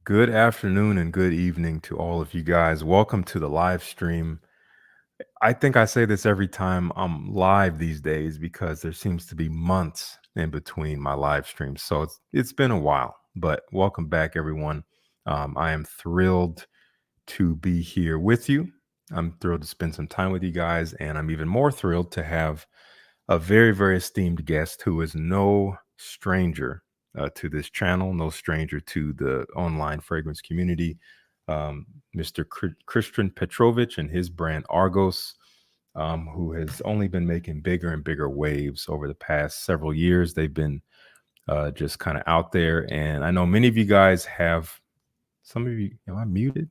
Good afternoon and good evening to all of you guys. Welcome to the live stream. I think I say this every time I'm live these days because there seems to be months in between my live streams. So it's been a while, but welcome back, everyone. I am thrilled to be here with you. I'm thrilled to spend some time with you guys, and I'm even more thrilled to have a very, very esteemed guest who is no stranger to this channel, no stranger to the online fragrance community, um, Mr. Christian Petrovich and his brand Argos, who has only been making bigger and bigger waves over the past several years. They've been just kind of out there. And I know many of you guys have, some of you, am I muted?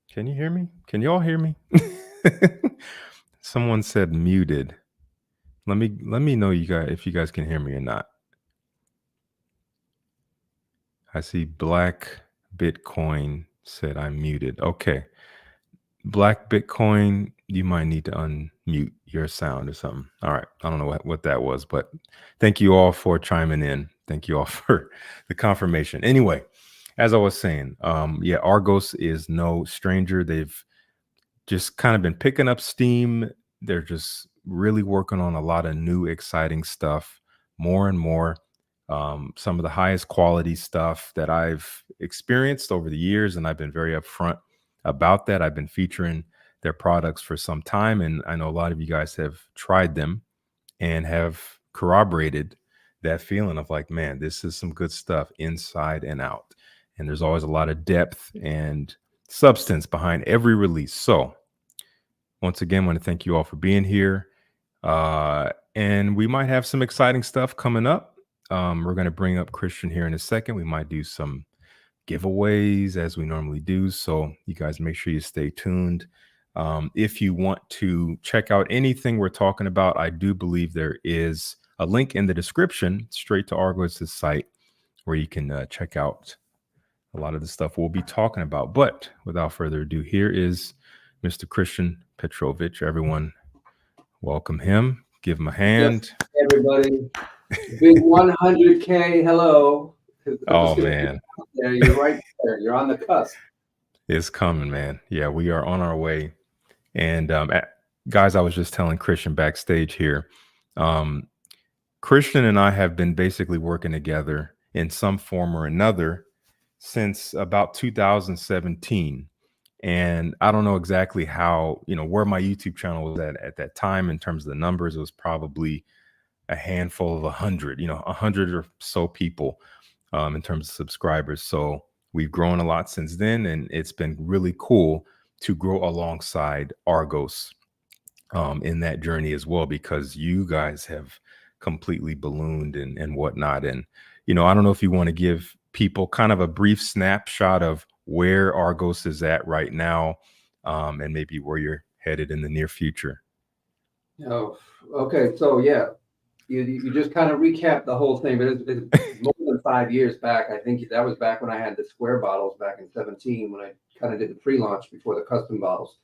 Can you hear me? Can you all hear me? Someone said muted. Let me know you guys if you guys can hear me or not. I see Black Bitcoin said I'm muted. Okay. Black Bitcoin, you might need to unmute your sound or something. All right. I don't know what that was, but thank you all for chiming in. Thank you all for the confirmation. Anyway, as I was saying, yeah, Argos is no stranger. They've just kind of been picking up steam. They're just really working on a lot of new, exciting stuff, more and more. Some of the highest quality stuff that I've experienced over the years, and I've been very upfront about that. I've been featuring their products for some time, and I know a lot of you guys have tried them and have corroborated that feeling of like, man, this is some good stuff inside and out. And there's always a lot of depth and substance behind every release. So once again, I want to thank you all for being here. And we might have some exciting stuff coming up. We're going to bring up Christian here in a second. We might do some giveaways as we normally do. So you guys make sure you stay tuned. If you want to check out anything we're talking about, I do believe there is a link in the description straight to Argos' site where you can check out a lot of the stuff we'll be talking about. But without further ado, here is Mr. Christian Petrovich. Everyone, welcome him. Give him a hand. Yes, everybody. Big 100K. Hello. Oh, man. Yeah, you're right there. You're on the cusp. It's coming, man. Yeah, we are on our way. And guys, I was just telling Christian backstage here. Christian and I have been basically working together in some form or another since about 2017. And I don't know exactly how, where my YouTube channel was at that time in terms of the numbers. It was probably a handful of 100, 100 or so people in terms of subscribers. So we've grown a lot since then, and it's been really cool to grow alongside Argos in that journey as well, because you guys have completely ballooned and whatnot. And, I don't know if you want to give people kind of a brief snapshot of where Argos is at right now and maybe where you're headed in the near future. Oh, okay. So, yeah, you just kind of recapped the whole thing, but it's more than 5 years back. I think that was back when I had the square bottles back in 17, when I kind of did the pre-launch before the custom bottles.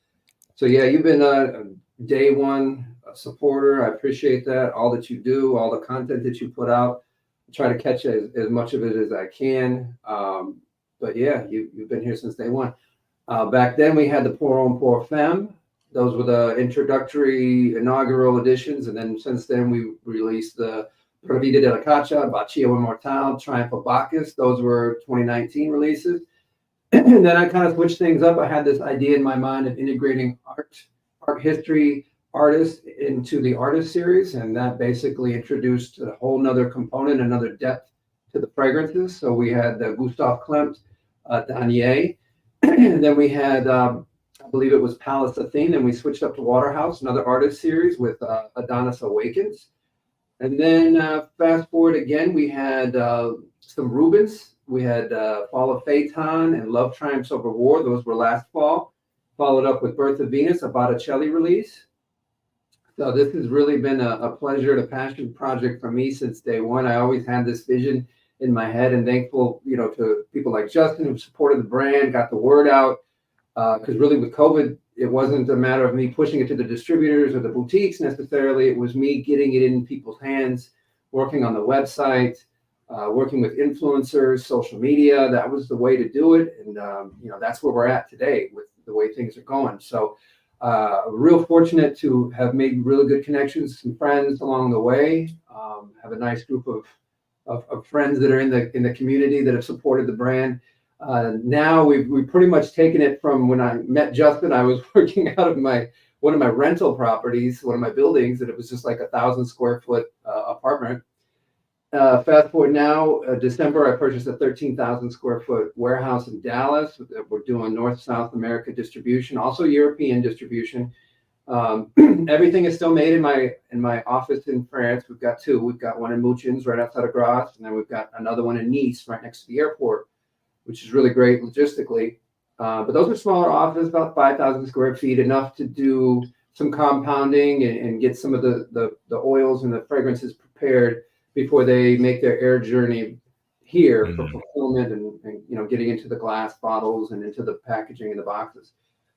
So, yeah, you've been a day one supporter. I appreciate that. All that you do, all the content that you put out. I try to catch as much of it as I can. But, yeah, you've been here since day one. Back then, we had the Pour Homme Pour Femme. Those were the introductory inaugural editions. And then since then, we released the Pura Vida della Caccia, Baccio Immortale, Triumph of Bacchus. Those were 2019 releases. And then I kind of switched things up. I had this idea in my mind of integrating art history artists into the artist series. And that basically introduced a whole nother component, another depth to the fragrances. So we had Gustav Klimt, Danier. And then we had, I believe it was Palace Athene. And we switched up to Waterhouse, another artist series with Adonis Awakens. And then fast forward again, we had some Rubens. We had Fall of Phaeton and Love Triumphs Over War. Those were last fall. Followed up with Birth of Venus, a Botticelli release. So this has really been a pleasure and a passion project for me since day one. I always had this vision in my head, and thankful, to people like Justin who supported the brand, got the word out. Because really with COVID, it wasn't a matter of me pushing it to the distributors or the boutiques necessarily. It was me getting it in people's hands, working on the website, working with influencers, social media. That was the way to do it. And, that's where we're at today with the way things are going. So real fortunate to have made really good connections, some friends along the way, have a nice group of friends that are in the community that have supported the brand. Now we've pretty much taken it from when I met Justin. I was working out of one of my rental properties, one of my buildings, and it was just like 1,000 square foot apartment. Fast forward now, December, I purchased a 13,000 square foot warehouse in Dallas. We're doing North-South America distribution, also European distribution. Everything is still made in my office in France. We've got two. We've got one in Mouchins, right outside of Grasse, and then we've got another one in Nice, right next to the airport, which is really great logistically. But those are smaller offices, about 5,000 square feet, enough to do some compounding and get some of the oils and the fragrances prepared before they make their air journey here for fulfillment and getting into the glass bottles and into the packaging and the boxes.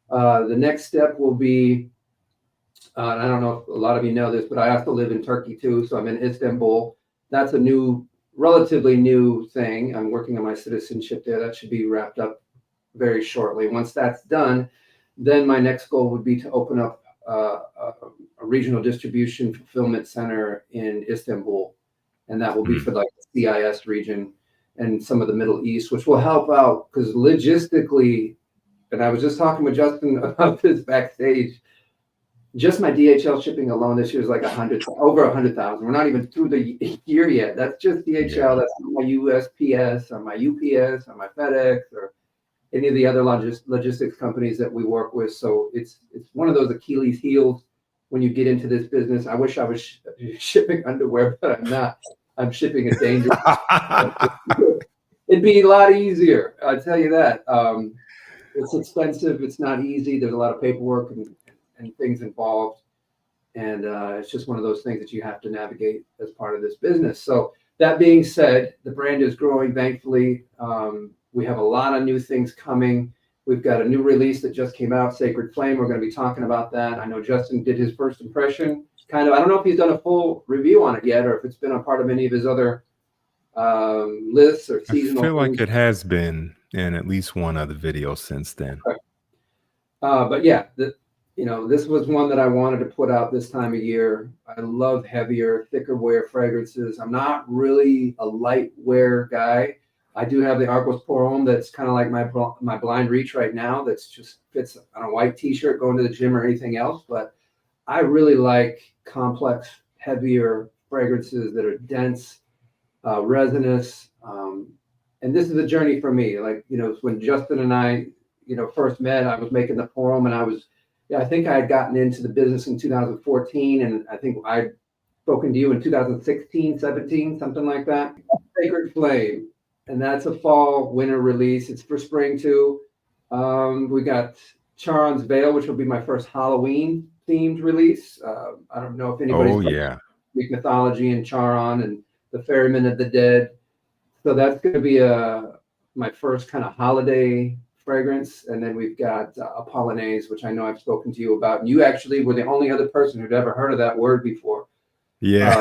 The next step will be, I don't know if a lot of you know this, but I also live in Turkey too. So I'm in Istanbul. That's a relatively new thing. I'm working on my citizenship there. That should be wrapped up very shortly. Once that's done, then my next goal would be to open up a regional distribution fulfillment center in Istanbul. And that will be for like the CIS region and some of the Middle East, which will help out because logistically, and I was just talking with Justin about this backstage, just my DHL shipping alone this year is like over 100,000. We're not even through the year yet. That's just DHL. Yeah. That's not my USPS or my UPS or my FedEx or any of the other logistics companies that we work with. So it's one of those Achilles heels when you get into this business. I wish I was shipping underwear, but I'm not. I'm shipping a dangerous. It'd be a lot easier. I'll tell you that. It's expensive. It's not easy. There's a lot of paperwork and things involved. And it's just one of those things that you have to navigate as part of this business. So that being said, the brand is growing, thankfully. We have a lot of new things coming. We've got a new release that just came out, Sacred Flame. We're going to be talking about that. I know Justin did his first impression. I don't know if he's done a full review on it yet, or if it's been a part of any of his other lists or seasonal. I feel like it has been in at least one other video since then. Okay. But yeah, this was one that I wanted to put out this time of year. I love heavier, thicker wear fragrances. I'm not really a light wear guy. I do have the Argos Pour Homme that's kind of like my blind reach right now. That's just fits on a white t-shirt going to the gym or anything else. But I really like complex, heavier fragrances that are dense, resinous. And this is a journey for me. Like, when Justin and I, first met, I was making the Pour Homme, and I think I had gotten into the business in 2014. And I think I'd spoken to you in 2016, 17, something like that. Sacred Flame. And that's a fall winter release. It's for spring too. We got Charon's Veil, which will be my first Halloween themed release. I don't know if anybody's Greek mythology and Charon and the Ferryman of the Dead. So that's going to be my first kind of holiday fragrance. And then we've got a Polonaise, which I know I've spoken to you about. And you actually were the only other person who'd ever heard of that word before. Yeah.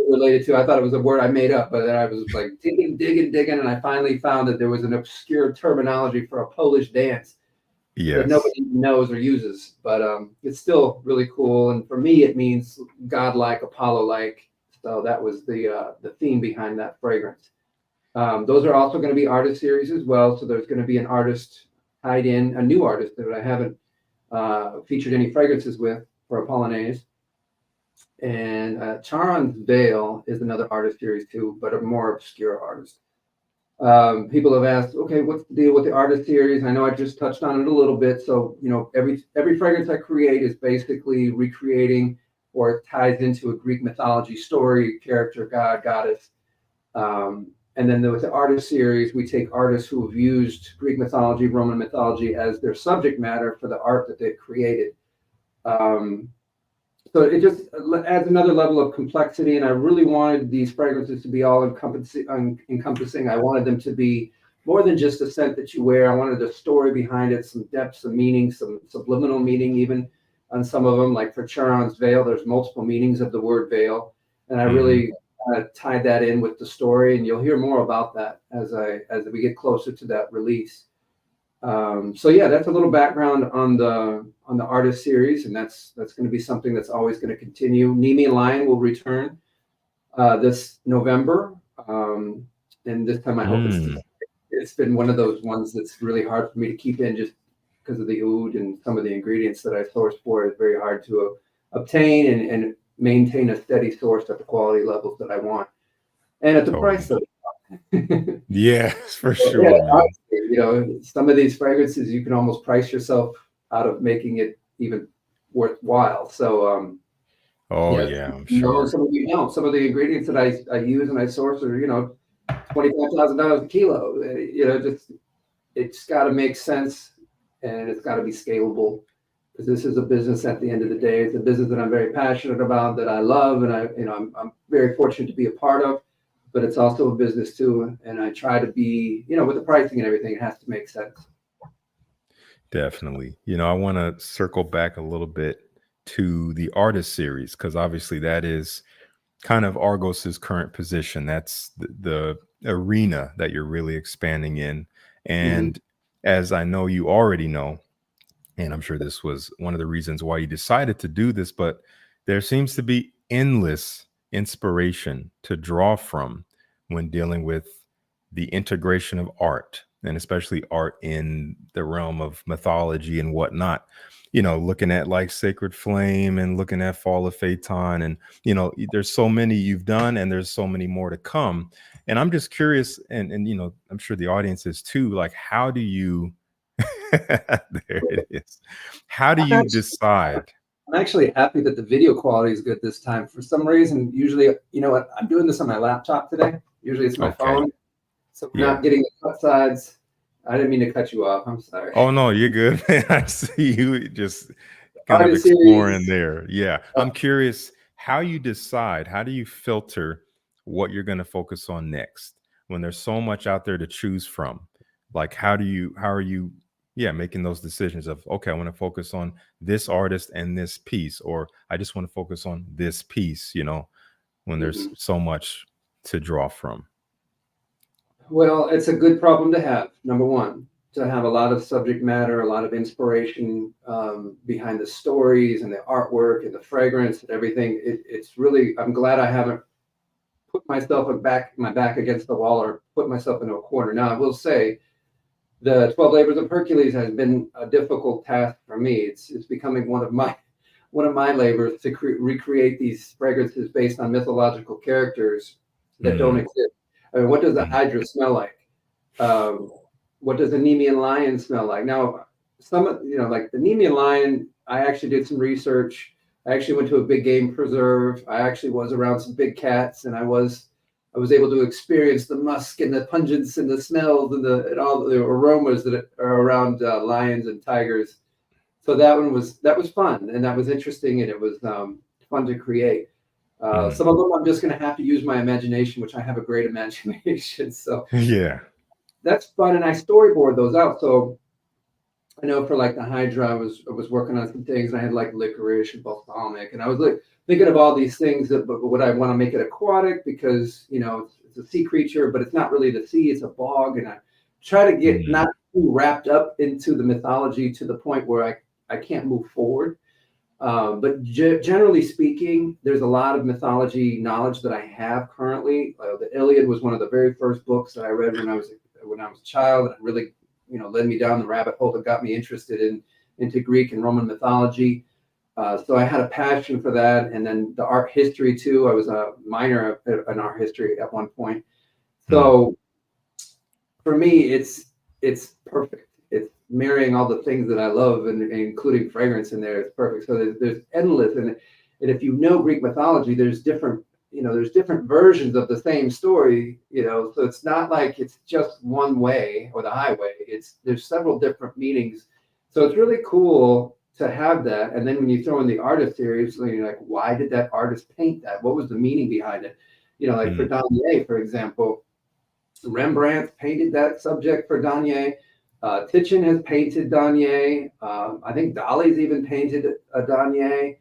Related to, I thought it was a word I made up, but then I was like digging, and I finally found that there was an obscure terminology for a Polish dance that nobody knows or uses, but it's still really cool. And for me, it means godlike, Apollo-like. So that was the theme behind that fragrance. Those are also going to be artist series as well. So there's going to be an artist tied in, a new artist that I haven't featured any fragrances with for a Polonaise. And Charon's Veil is another artist series too, but a more obscure artist. People have asked, okay, what's the deal with the artist series? I know I just touched on it a little bit. So, every fragrance I create is basically recreating or it ties into a Greek mythology story, character, god, goddess. And then with the artist series, we take artists who have used Greek mythology, Roman mythology as their subject matter for the art that they've created. So it just adds another level of complexity, and I really wanted these fragrances to be all encompassing. I wanted them to be more than just a scent that you wear. I wanted a story behind it, some depth, some meaning, some subliminal meaning even on some of them. Like for Charon's Veil, there's multiple meanings of the word veil, and I really tied that in with the story, and you'll hear more about that as we get closer to that release. So yeah, that's a little background on the artist series, and that's going to be something that's always going to continue. Nimi and Lion will return this November, and this time I hope it's been one of those ones that's really hard for me to keep in just because of the oud and some of the ingredients that I source for is very hard to obtain and maintain a steady source at the quality levels that I want and at the price that yes, for so, sure, yeah, man. honestly, you know, some of these fragrances you can almost price yourself out of making it even worthwhile. So Oh yeah, yeah, I'm you know, sure. some of you know some of the ingredients that I use and I source are, you know, $25,000 a kilo. You know, just it's got to make sense and it's got to be scalable because this is a business at the end of the day. It's a business that I'm very passionate about, that I love, and I'm very fortunate to be a part of. But it's also a business too, and I try to be, you know, with the pricing and everything, it has to make sense. Definitely. You know, I want to circle back a little bit to the artist series because obviously that is kind of Argos's current position. That's the arena that you're really expanding in. Mm-hmm. And as I know you already know, and I'm sure this was one of the reasons why you decided to do this, but there seems to be endless inspiration to draw from when dealing with the integration of art, and especially art in the realm of mythology and whatnot. You know, looking at like Sacred Flame and looking at Fall of Phaeton, and you know, there's so many you've done, and there's so many more to come. And I'm just curious, and you know, I'm sure the audience is too. Like, how do you there it is. How do I'm you actually, decide? I'm actually happy that the video quality is good this time. For some reason, usually, you know what, I'm doing this on my laptop today. Usually it's my Okay. phone, so we're Yeah. not getting the cut sides. I didn't mean to cut you off. I'm sorry. Oh no, you're good, man. I see you just kind of Artist exploring series. there. Yeah. I'm curious how you decide, how do you filter what you're going to focus on next when there's so much out there to choose from? Like how are you yeah, making those decisions of okay, I want to focus on this artist and this piece, or I just want to focus on this piece, you know, when there's Mhm. so much to draw from. Well, it's a good problem to have. Number one, to have a lot of subject matter, a lot of inspiration behind the stories and the artwork and the fragrance and everything. It's really. I'm glad I haven't put myself my back against the wall or put myself into a corner. Now, I will say the 12 Labors of Hercules has been a difficult task for me. It's becoming one of my labors to recreate these fragrances based on mythological characters that don't Mm, exist. I mean, what does the mm, Hydra smell like? Um, what does the Nemean lion smell like? Now, like the Nemean lion, I actually did some research. I actually went to a big game preserve. I actually was around some big cats, and I was able to experience the musk and the pungence and the smells and all the aromas that are around lions and tigers. So that was fun and that was interesting and it was fun to create. mm. Some of them I'm just going to have to use my imagination, which I have a great imagination. So Yeah. that's fun, and I storyboard those out. So I know for like the Hydra, I was working on some things, and I had like licorice and balsamic, and I was like thinking of all these things. But would I want to make it aquatic because you know it's a sea creature, but it's not really the sea; it's a bog, and I try to get Mm, not too wrapped up into the mythology to the point where I can't move forward. But generally speaking, there's a lot of mythology knowledge that I have currently. The Iliad was one of the very first books that I read when I was a child, and it really, you know, led me down the rabbit hole that got me interested into Greek and Roman mythology. So I had a passion for that, and then the art history too. I was a minor in art history at one point. mm, So for me, it's perfect. It's marrying all the things that I love and including fragrance in there. It's perfect. So there's endless and if you know Greek mythology, there's different there's different versions of the same story. So it's not like it's just one way or the highway. There's several different meanings. So it's really cool to have that. And then when you throw in the artist series, you're like, why did that artist paint that? What was the meaning behind it? Like for mm. Danier, for example, Rembrandt painted that subject for Danier. Titian has painted Danier. I think Dali's even painted a Danier.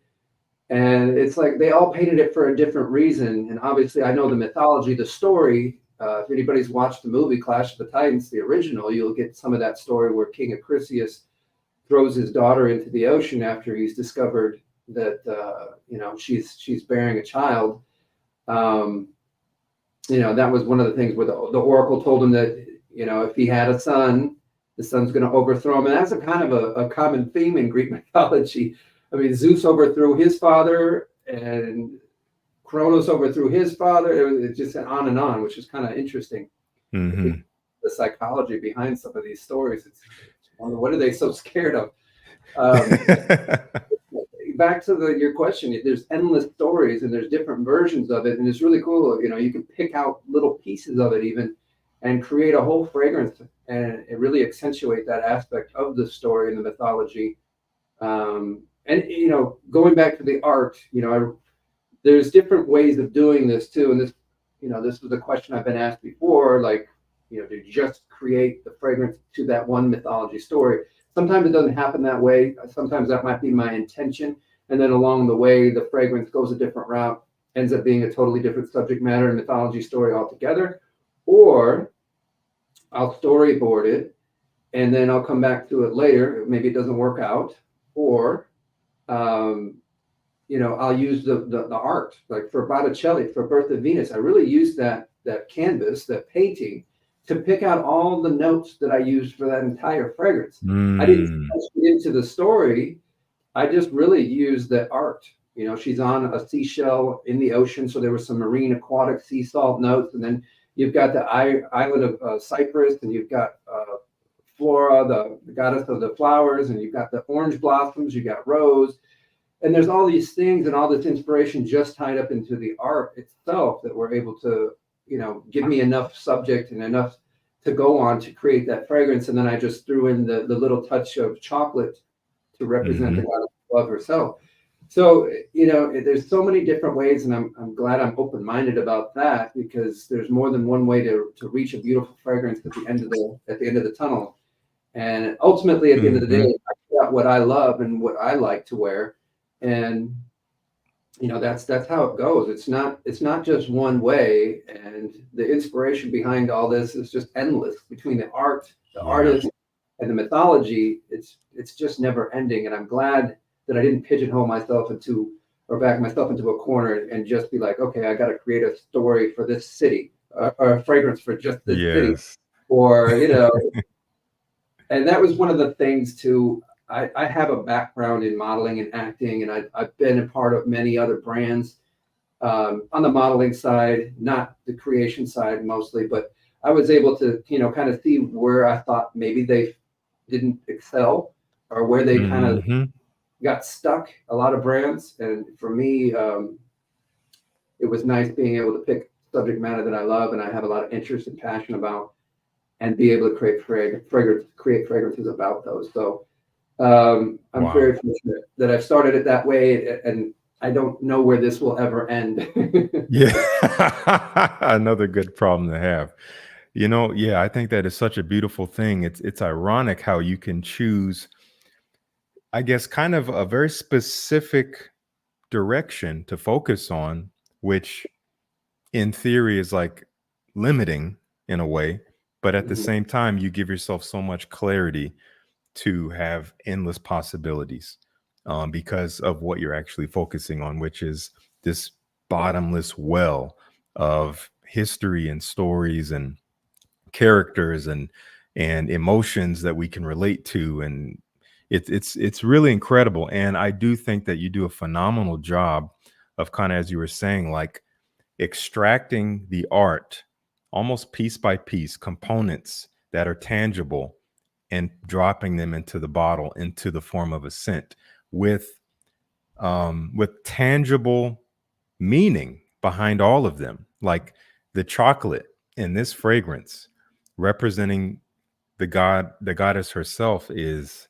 And it's like they all painted it for a different reason. And obviously, I know the mythology, the story. If anybody's watched the movie Clash of the Titans, the original, you'll get some of that story where King Acrisius throws his daughter into the ocean after he's discovered that she's bearing a child. Um, that was one of the things where the oracle told him that if he had a son, the son's going to overthrow him, and that's a kind of a common theme in Greek mythology. I mean, Zeus overthrew his father, and Kronos overthrew his father. It just on and on, which is kind of interesting. Mm-hmm. The psychology behind some of these stories. It's what are they so scared of? Um, Back to your question, there's endless stories and there's different versions of it, and it's really cool. You can pick out little pieces of it even, and create a whole fragrance, and it really accentuate that aspect of the story and the mythology. And going back to the art, there's different ways of doing this too. And this was a question I've been asked before, like, to just create the fragrance to that one mythology story. Sometimes it doesn't happen that way. Sometimes that might be my intention. And then along the way, the fragrance goes a different route, ends up being a totally different subject matter and mythology story altogether. Or I'll storyboard it and then I'll come back to it later. Maybe it doesn't work out. Or um, I'll use the art, like for Botticelli, for Birth of Venus. I really used that canvas, that painting, to pick out all the notes that I used for that entire fragrance. I didn't get into the story. I just really used the art. She's on a seashell in the ocean, so there was some marine aquatic sea salt notes, and then you've got the island of Cyprus, and you've got Flora, the goddess of the flowers, and you've got the orange blossoms, you got rose. And there's all these things and all this inspiration just tied up into the art itself that we're able to, give me enough subject and enough to go on to create that fragrance. And then I just threw in the little touch of chocolate to represent the goddess of love herself. So, there's so many different ways, and I'm glad I'm open-minded about that, because there's more than one way to reach a beautiful fragrance at the end of the tunnel. And ultimately, at the end of the day, I got what I love and what I like to wear. And that's how it goes. It's not just one way, and the inspiration behind all this is just endless. Between the art, the artist, and the mythology, it's just never ending. And I'm glad that I didn't pigeonhole myself or back myself into a corner and just be like, okay, I got to create a story for this city, or a fragrance for just this city, or and that was one of the things too. I have a background in modeling and acting, and I've been a part of many other brands on the modeling side, not the creation side mostly, but I was able to, kind of see where I thought maybe they didn't excel, or where they kind of got stuck, a lot of brands. And for me, it was nice being able to pick subject matter that I love and I have a lot of interest and passion about, and be able to create fragrances about those. So I'm very fortunate that I've started it that way, and I don't know where this will ever end. Yeah. Another good problem to have. Yeah, I think that is such a beautiful thing. It's ironic how you can choose, I guess, kind of a very specific direction to focus on, which in theory is like limiting in a way, but at the same time, you give yourself so much clarity to have endless possibilities, because of what you're actually focusing on, which is this bottomless well of history and stories and characters and emotions that we can relate to. And it's really incredible. And I do think that you do a phenomenal job of, kind of as you were saying, like extracting the art almost piece by piece, components that are tangible, and dropping them into the bottle, into the form of a scent with tangible meaning behind all of them. Like the chocolate in this fragrance representing the goddess herself, it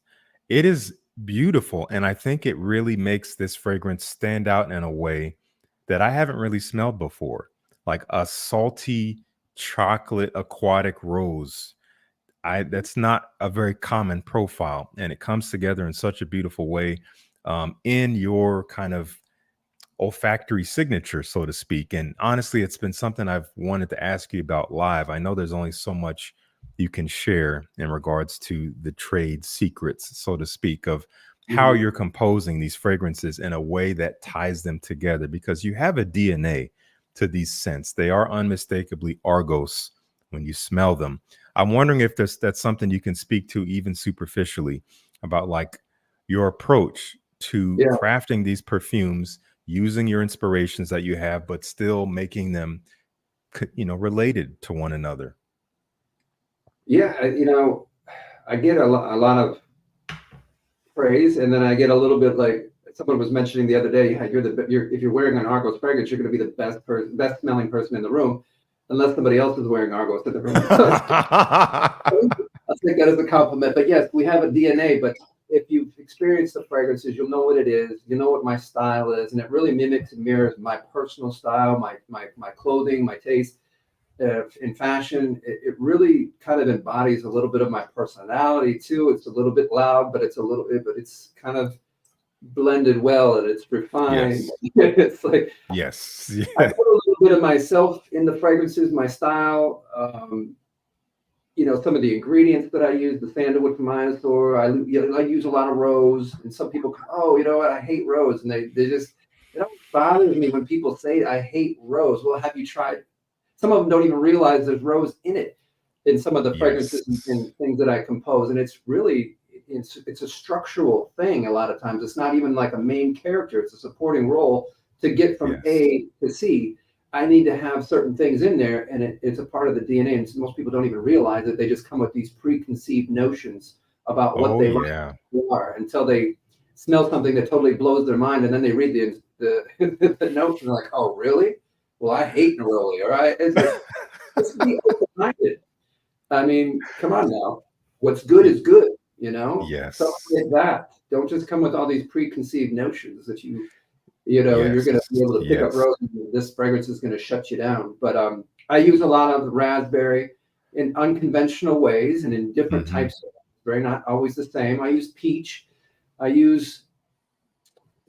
is beautiful. And I think it really makes this fragrance stand out in a way that I haven't really smelled before. Like a salty chocolate aquatic rose. That's not a very common profile, and it comes together in such a beautiful way, in your kind of olfactory signature, so to speak. And honestly, it's been something I've wanted to ask you about live. I know there's only so much you can share in regards to the trade secrets, so to speak, of how Mhm. you're composing these fragrances in a way that ties them together, because you have a DNA to these scents. They are unmistakably Argos when you smell them. I'm wondering if that's something you can speak to even superficially about, like, your approach to Yeah. crafting these perfumes using your inspirations that you have, but still making them, related to one another. Yeah. I get a lot of praise, and then I get a little bit like someone was mentioning the other day. Yeah, if you're wearing an Argos fragrance, you're going to be the best smelling person in the room, unless somebody else is wearing Argos in the room. I'll take that as a compliment. But yes, we have a DNA. But if you've experienced the fragrances, you'll know what it is. You know what my style is, and it really mimics and mirrors my personal style, my clothing, my taste. In fashion, it really kind of embodies a little bit of my personality too. It's a little bit loud, but it's kind of blended well, and it's refined. Yes. It's like Yes. I Yeah. put a little bit of myself in the fragrances, my style. Some of the ingredients that I use, the sandalwood from Mythos. I use a lot of rose, and some people go, oh, you know what, I hate rose, and they just it always bothers me when people say I hate rose. Well, have you tried? Some of them don't even realize there's rose in it in some of the fragrances Yes. and things that I compose, and it's a structural thing. A lot of times, it's not even like a main character; it's a supporting role to get from Yes. A to C. I need to have certain things in there, and it's a part of the DNA. And most people don't even realize it. They just come with these preconceived notions about what Oh, they like yeah. are until they smell something that totally blows their mind, and then they read the the notes, and they're like, "Oh, really? Well, I hate neroli." All right, it's like just be open-minded. I mean, come on now. What's good Y- is good, you know? Yes. Celebrate that. Don't just come with all these preconceived notions that you're Yes. gonna be able to pick up Yes. roses and this fragrance is gonna shut you down. But I use a lot of raspberry in unconventional ways and in different Hmm. types of raspberry, not always the same. I use peach. I use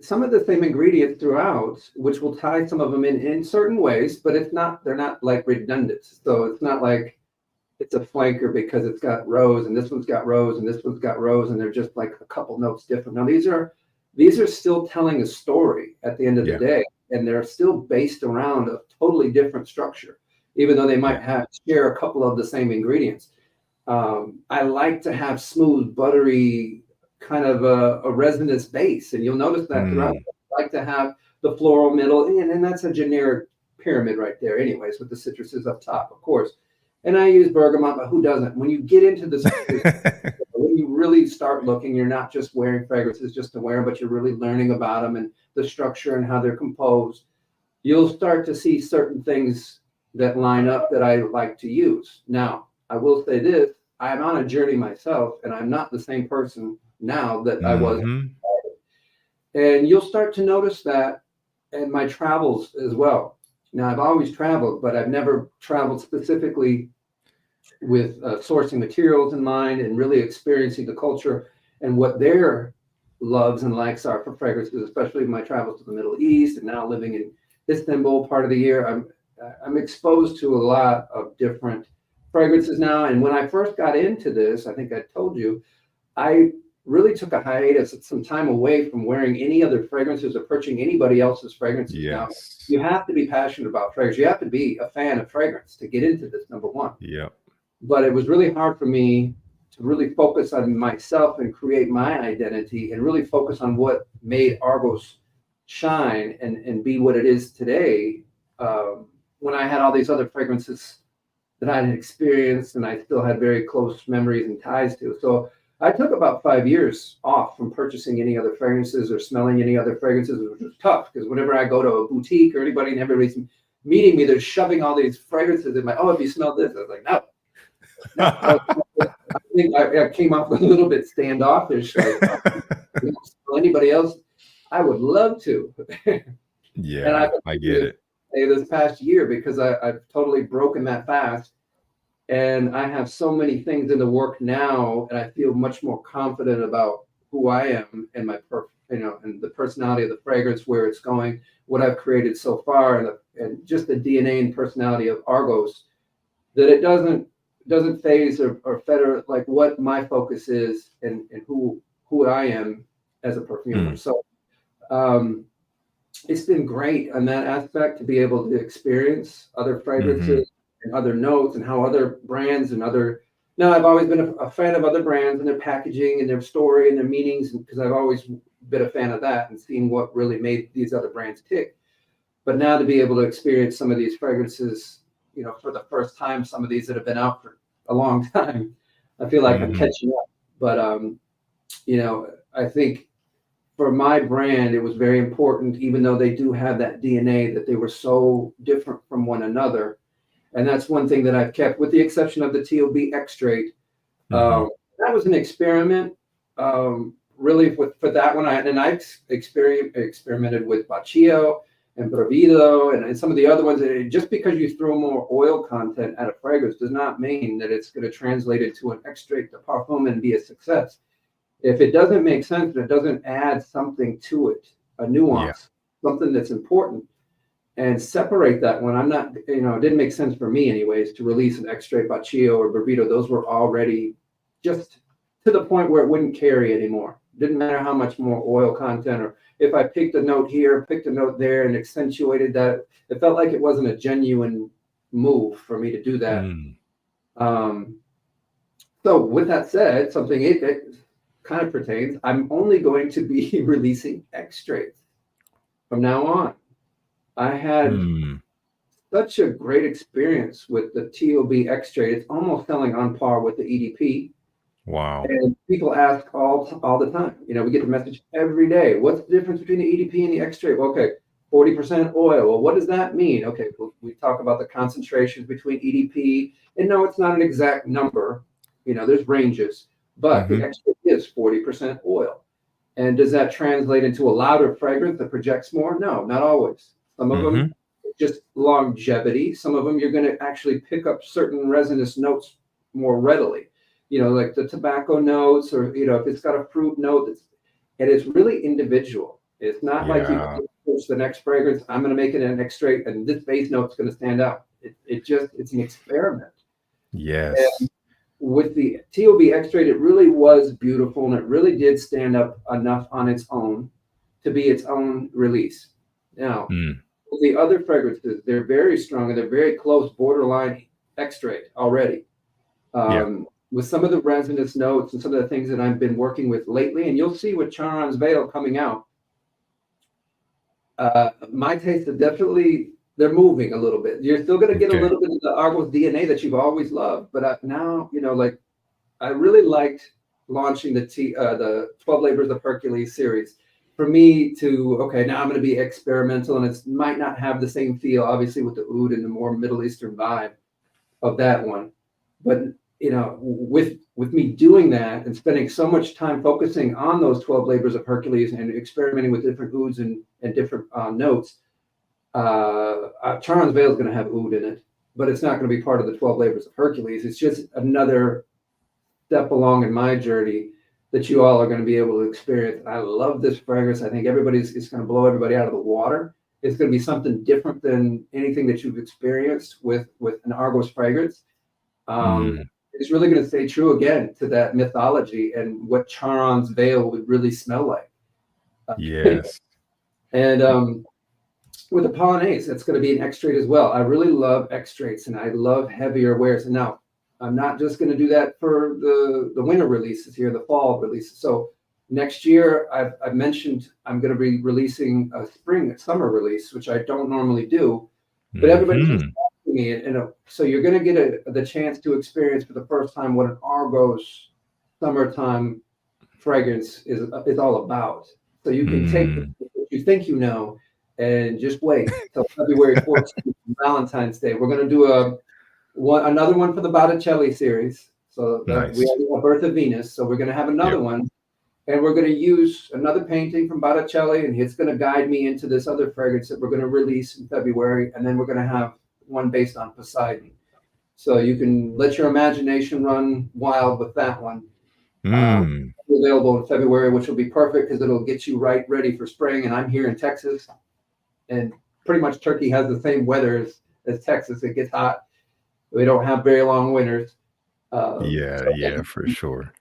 some of the same ingredients throughout, which will tie some of them in certain ways, but they're not like redundant. So it's not like it's a flanker because it's got rose and this one's got rose and this one's got rose, and they're just like a couple notes different. Now these are still telling a story at the end of the Yeah. day, and they're still based around a totally different structure, even though they might Yeah. have share a couple of the same ingredients. I like to have smooth, buttery, kind of a resinous base, and you'll notice that throughout. Mm. I like to have the floral middle, and that's a generic pyramid right there, anyways, with the citruses up top, of course. And I use bergamot, but who doesn't? When you get into this when you really start looking, you're not just wearing fragrances just to wear them, but you're really learning about them and the structure and how they're composed. You'll start to see certain things that line up that I like to use. Now, I will say this, I'm on a journey myself, and I'm not the same person now that I was. Hmm. And you'll start to notice that in my travels as well. Now, I've always traveled, but I've never traveled specifically with sourcing materials in mind and really experiencing the culture and what their loves and likes are for fragrances, especially in my travels to the Middle East and now living in Istanbul part of the year. I'm exposed to a lot of different fragrances now. And when I first got into this, I think I told you, I really took a hiatus, some time away from wearing any other fragrances or purchasing anybody else's fragrances. Now, Yes. you have to be passionate about fragrance. You have to be a fan of fragrance to get into this, number one. Yep. But it was really hard for me to really focus on myself and create my identity and really focus on what made Argos shine and be what it is today. When I had all these other fragrances that I had experienced and I still had very close memories and ties to. So I took about 5 years off from purchasing any other fragrances or smelling any other fragrances, which was tough because whenever I go to a boutique or anybody and everybody's meeting me, they're shoving all these fragrances in my, oh, have you smelled this? I was like, no, no. I think I came off a little bit standoffish, like, oh, you don't smell anybody else? I would love to. And I've Yeah, I been get doing it. this past year because I've totally broken that fast. And I have so many things in the work now, and I feel much more confident about who I am and my and the personality of the fragrance, where it's going, what I've created so far, and just the DNA and personality of Argos, that it doesn't phase or fetter like what my focus is, and who I am as a perfumer. Mm. So um, it's been great on that aspect to be able to experience other Hmm. fragrances and other notes and how other brands and other. Now, I've always been a fan of other brands and their packaging and their story and their meanings, because I've always been a fan of that and seeing what really made these other brands tick. But now to be able to experience some of these fragrances, for the first time, some of these that have been out for a long time, I feel like I'm Hmm. catching up. But I think for my brand, it was very important, even though they do have that DNA, that they were so different from one another. And that's one thing that I've kept, with the exception of the TOB extrait. Hmm. That was an experiment, really, for that one. I experimented with Baccio and Provido and some of the other ones. Just because you throw more oil content at a fragrance does not mean that it's going to translate into an extrait de parfum and be a success. If it doesn't make sense and it doesn't add something to it, a Yeah. nuance, something that's important, and separate that one. I'm not, it didn't make sense for me anyways to release an extrait Baccio or Barbito. Those were already just to the point where it wouldn't carry anymore. Didn't matter how much more oil content, or if I picked a note here, picked a note there, and accentuated that, it felt like it wasn't a genuine move for me to do that. Mm. Um, so with that said, something it kind of pertains. I'm only going to be releasing extracts from now on. I had Mm. such a great experience with the TOB extrait. It's almost selling on par with the EDP. Wow. And people ask all the time. We get the message every day. What's the difference between the EDP and the extrait? Well, okay, 40% oil. Well, what does that mean? Okay, well, we talk about the concentrations between EDP. And no, it's not an exact number. There's ranges, but the Hmm. extrait is 40% oil. And does that translate into a louder fragrance that projects more? No, not always. Some of them, Hmm. just longevity. Some of them, you're going to actually pick up certain resinous notes more readily. Like the tobacco notes, or if it's got a fruit note, and it's really individual. It's not like you Yeah. can push the next fragrance. I'm going to make it an extrait, and this base note's going to stand out. It's an experiment. Yes. With the TOB extrait, it really was beautiful, and it really did stand up enough on its own to be its own release. Now, Mm. with the other fragrances, they're very strong and they're very close, borderline extrait already. Yeah. With some of the resinous notes and some of the things that I've been working with lately, and you'll see with Charon's Veil coming out, my tastes are definitely, they're moving a little bit. You're still going to get a Okay. little bit of the Argos DNA that you've always loved, but now, like, I really liked launching the 12 Labors of Hercules series. For me to, okay, now I'm going to be experimental, and it might not have the same feel, obviously, with the oud and the more Middle Eastern vibe of that one. But with me doing that and spending so much time focusing on those 12 Labors of Hercules and experimenting with different ouds and different notes, Charon's Veil is going to have oud in it, but it's not going to be part of the 12 Labors of Hercules. It's just another step along in my journey that you all are going to be able to experience. I love this fragrance. I think it's going to blow everybody out of the water. It's going to be something different than anything that you've experienced with an Argos fragrance. Mm. It's really going to stay true again to that mythology and what Charon's Veil would really smell like. Yes. And with the Polonaise, that's going to be an extrait as well. I really love extraits, and I love heavier wears. And now I'm not just going to do that for the winter releases here, the fall releases. So next year, I've mentioned I'm going to be releasing a summer release, which I don't normally do, but everybody keeps Hmm. asking me, so you're going to get the chance to experience for the first time what an Argos summertime fragrance is all about. So you can take Mm. what you think and just wait till February 14th, Valentine's Day. We're going to do another one for the Botticelli series. So that we Nice. have a Birth of Venus. So we're going to have Yep. another one, and we're going to use another painting from Botticelli, and it's going to guide me into this other fragrance that we're going to release in February, and then we're going to have one based on Poseidon. So you can let your imagination run wild with that one. Mm. Available in February, which will be perfect because it'll get you right ready for spring. And I'm here in Texas, and pretty much Turkey has the same weather as Texas. It gets hot. We don't have very long winters. Yeah, yeah, for sure.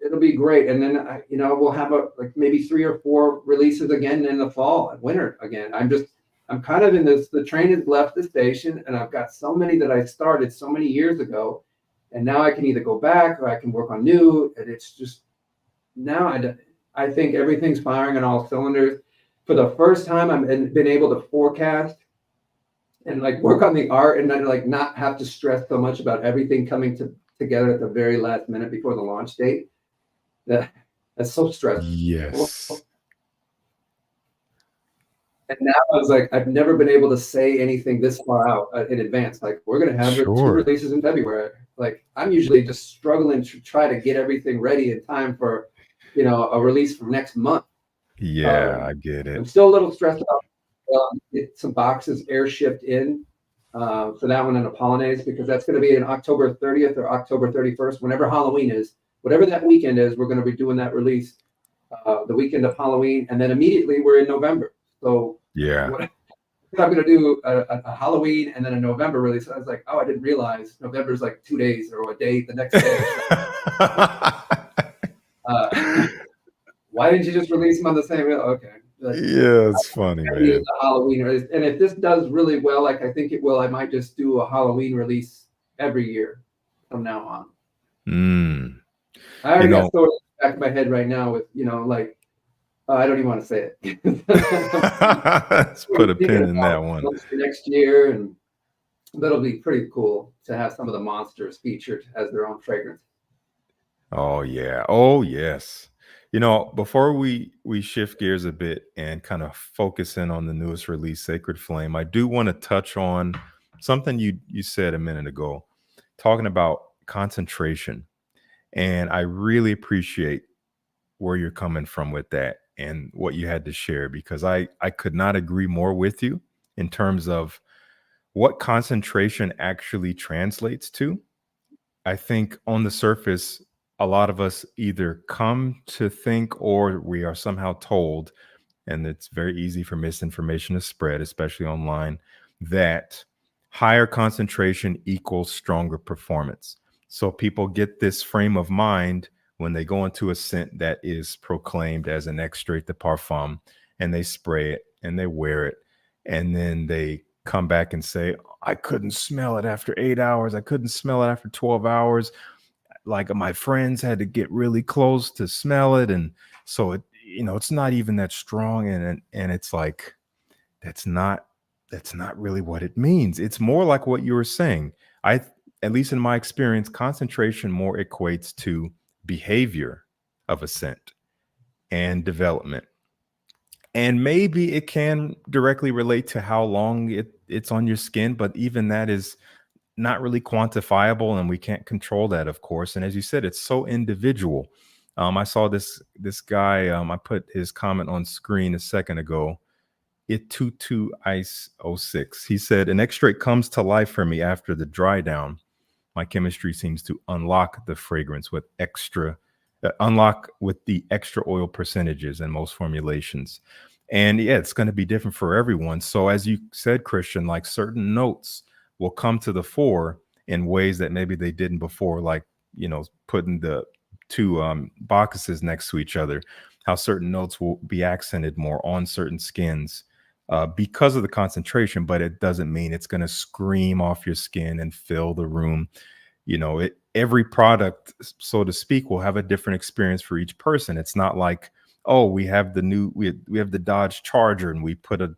It'll be great. And then we'll have like maybe 3 or 4 releases again in the fall and winter again. I'm kind of in this. The train has left the station, and I've got so many that I started so many years ago, and now I can either go back or I can work on new. And it's just now I think everything's firing on all cylinders. For the first time, I've been able to forecast and like work on the art, and then like not have to stress so much about everything coming together at the very last minute before the launch date. That's so stressful. Yes. And now I was like, I've never been able to say anything this far out in advance. Like, we're going to have 2 Sure. releases in February. Like, I'm usually just struggling to try to get everything ready in time for, a release from next month. Yeah, I get I'm it. still a little stressed about get some boxes air shipped in for that one in a Polonaise, because that's going to be in October 30th or October 31st, whenever Halloween is. Whatever that weekend is, we're going to be doing that release the weekend of Halloween, and then immediately we're in November. So Yeah. what I'm going to do a Halloween and then a November release. I was like, oh, I didn't realize November's like 2 days or a day the next day. Why didn't you just release them on the same? Okay. Yeah, it's funny, man. Halloween release. And if this does really well, like I think it will, I might just do a Halloween release every year from now on. Mm. I already got stories in the back of my head right now with, like, I don't even want to say it. Let's put a pin in that one. For next year, and that'll be pretty cool to have some of the monsters featured as their own fragrance. Oh yeah. Oh yes. Before we shift gears a bit and kind of focus in on the newest release, Sacred Flame, I do want to touch on something you said a minute ago, talking about concentration. And I really appreciate where you're coming from with that and what you had to share, because I could not agree more with you in terms of what concentration actually translates to. I think on the surface, a lot of us either come to think or we are somehow told, and it's very easy for misinformation to spread, especially online, that higher concentration equals stronger performance. So people get this frame of mind when they go into a scent that is proclaimed as an extrait de parfum, and they spray it and they wear it, and then they come back and say, I couldn't smell it after 8 hours. I couldn't smell it after 12 hours. Like my friends had to get really close to smell it. And so it's not even that strong. And it's like, that's not really what it means. It's more like what you were saying. At least in my experience, concentration more equates to behavior of a scent and development. And maybe it can directly relate to how long it's on your skin, but even that is not really quantifiable, and we can't control that, of course. And as you said, it's so individual. I saw this guy. I put his comment on screen a second ago. It22 Ice 06. He said, an extrait comes to life for me after the dry down. My chemistry seems to unlock the fragrance with the extra oil percentages in most formulations. And yeah, it's going to be different for everyone. So as you said, Christian, like certain notes will come to the fore in ways that maybe they didn't before, like, putting the two boxes next to each other, how certain notes will be accented more on certain skins because of the concentration, but it doesn't mean it's going to scream off your skin and fill the room. Every product, so to speak, will have a different experience for each person. It's not like, oh, we have the Dodge Charger and we put a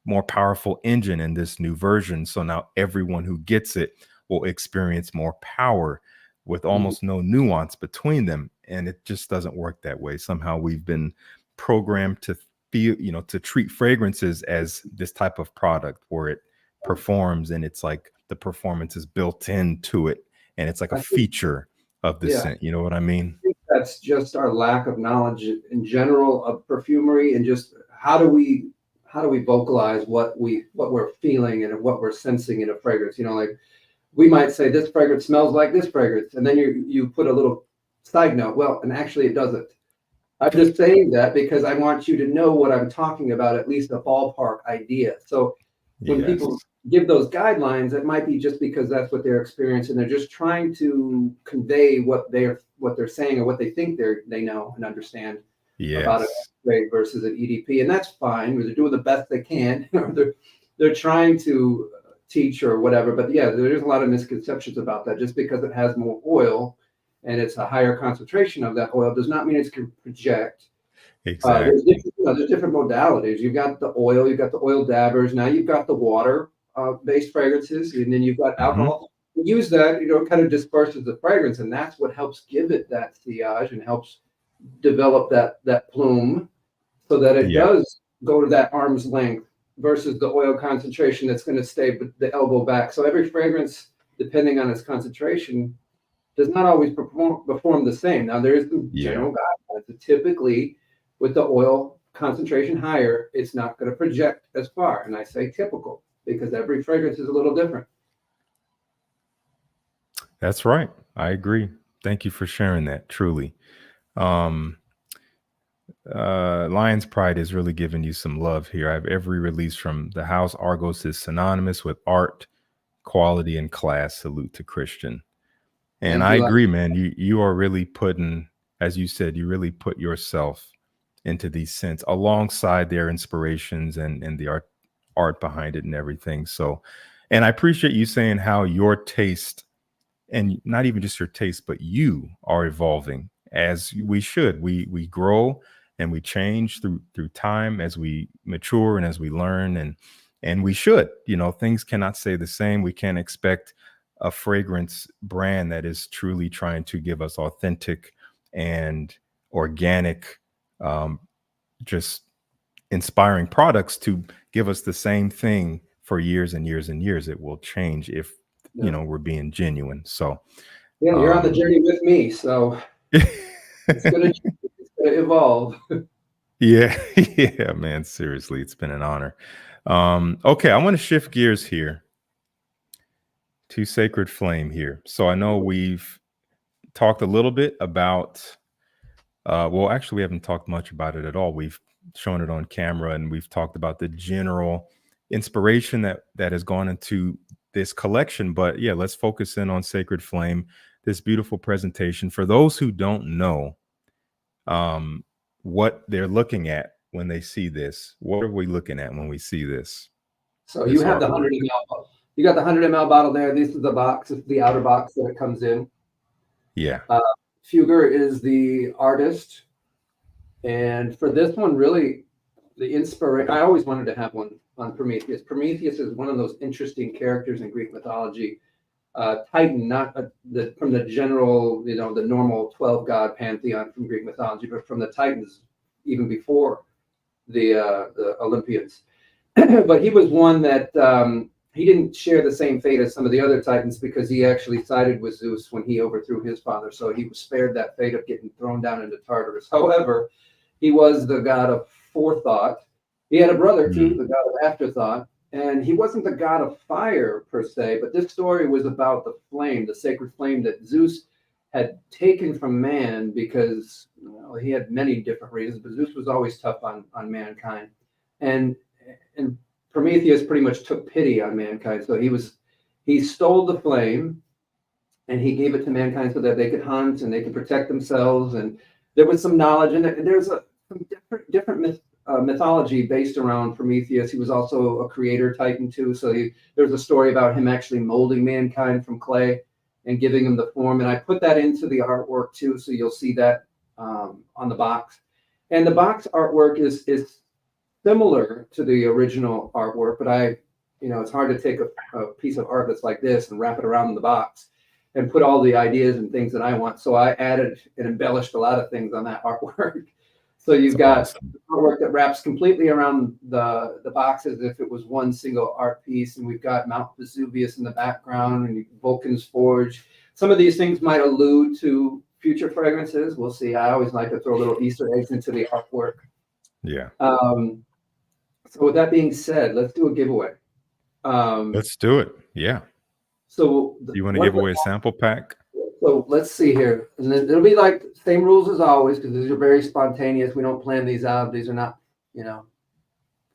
more powerful engine in this new version, so now everyone who gets it will experience more power with almost no nuance between them. And it just doesn't work that way. Somehow we've been programmed to feel, to treat fragrances as this type of product where it performs, and it's like the performance is built into it, and it's like a feature of the scent. You know what I mean? I think that's just our lack of knowledge in general of perfumery, and just how do we vocalize what we're feeling and what we're sensing in a fragrance. Like we might say this fragrance smells like this fragrance, and then you put a little side note. Well, and actually it doesn't. I'm just saying that because I want you to know what I'm talking about, at least a ballpark idea. So when people Yes. give those guidelines, it might be just because that's what they're experiencing. They're just trying to convey what they're saying or what they think they know and understand about an Yes. X-ray versus an EDP, and that's fine. They're doing the best they can. they're trying to teach or whatever. But yeah, there's a lot of misconceptions about that. Just because it has more oil and it's a higher concentration of that oil does not mean it's going to project. Exactly. There's different modalities. You've got the oil, you've got the oil dabbers. Now you've got the water based fragrances, and then you've got Hmm. alcohol. You use that, it kind of disperses the fragrance, and that's what helps give it that sillage and helps develop that plume so that it Yeah. does go to that arm's length versus the oil concentration that's going to stay with the elbow back. So every fragrance, depending on its concentration, does not always perform the same. Now there is some Yeah. general guidelines. Typically, with the oil concentration higher, it's not going to project as far. And I say typical because every fragrance is a little different. That's right. I agree. Thank you for sharing that. Truly. Um, Lion's Pride is really giving you some love here. I have every release from the house. Argos is synonymous with art, quality, and class. Salute to Christian. And Thank I you. agree, man. You are really putting, as you said, you really put yourself into these scents alongside their inspirations and the art behind it and everything. So, and I appreciate you saying how your taste, and not even just your taste, but you are evolving as we should. We grow and we change through time as we mature and as we learn, and we should. Things cannot stay the same. We can't expect a fragrance brand that is truly trying to give us authentic and organic, um, just inspiring products to give us the same thing for years and years and years. It will change if Yeah, we're being genuine. So yeah, you're on the um journey with me, so it's gonna evolve. yeah, yeah, man, seriously, it's been an honor. Okay, I want to shift gears here to Sacred Flame here. So I know we've talked a little bit about well, actually we haven't talked much about it at all. We've shown it on camera and we've talked about the general inspiration that has gone into this collection, but yeah, let's focus in on Sacred Flame, this beautiful presentation. For those who don't know um, what they're looking at when they see this, what are we looking at when we see this So you this have the artwork? 100 ml. You got the 100 ml bottle there. This is the box. It's the outer box that it comes in. Yeah. Uh, Fugger is the artist, and for this one, really, the inspiration. I always wanted to have one on Prometheus. Prometheus is one of those interesting characters in Greek mythology. Titan, not from the general, the normal 12 god pantheon from Greek mythology, but from the Titans, even before the Olympians. But he was one that he didn't share the same fate as some of the other Titans because he actually sided with Zeus when he overthrew his father. So he was spared that fate of getting thrown down into Tartarus. However, he was the god of forethought. He had a brother too, Mm, the god of afterthought. And he wasn't the god of fire per se, but this story was about the flame, the sacred flame that Zeus had taken from man because he had many different reasons, but Zeus was always tough on mankind. And and Prometheus pretty much took pity on mankind. So he stole the flame and he gave it to mankind so that they could hunt and they could protect themselves. And there was some knowledge in it. And there's some different mythology based around Prometheus. He was also a creator titan too. So there's a story about him actually molding mankind from clay and giving him the form. And I put that into the artwork too. So you'll see that on the box. And the box artwork is similar to the original artwork, but it's hard to take a piece of art that's like this and wrap it around the box and put all the ideas and things that I want. So I added and embellished a lot of things on that artwork. So it's you've got awesome. artwork that wraps completely around the box as if it was one single art piece. And we've got Mount Vesuvius in the background and Vulcan's Forge. Some of these things might allude to future fragrances. We'll see. I always like to throw little Easter eggs into the artwork. Yeah. So with that being said, let's do a giveaway. Let's do it. Yeah. So You want to one give of the away a sample pack? So let's see here. And then it'll be like same rules as always, because these are very spontaneous. We don't plan these out. These are not,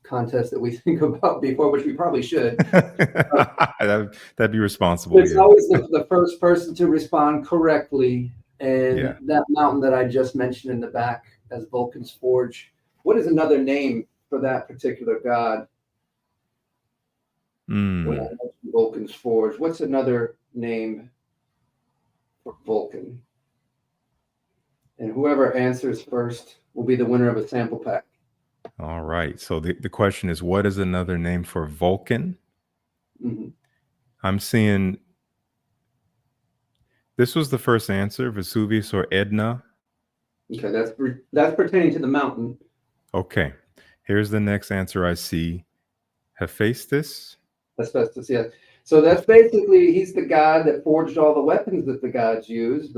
contests that we think about before, which we probably should. That'd be responsible. It's always the first person to respond correctly. And Yeah. that mountain that I just mentioned in the back as Vulcan's Forge, what is another name for that particular god? When I mentioned Vulcan's Forge, what's another name for Vulcan? And whoever answers first will be the winner of a sample pack. All right. So the question is, what is another name for Vulcan? Mm-hmm. I'm seeing this was the first answer, Vesuvius or Etna. Okay, that's pertaining to the mountain. Okay. Here's the next answer I see. Hephaestus. Asbestos, yes. So that's basically, he's the god that forged all the weapons that the gods use.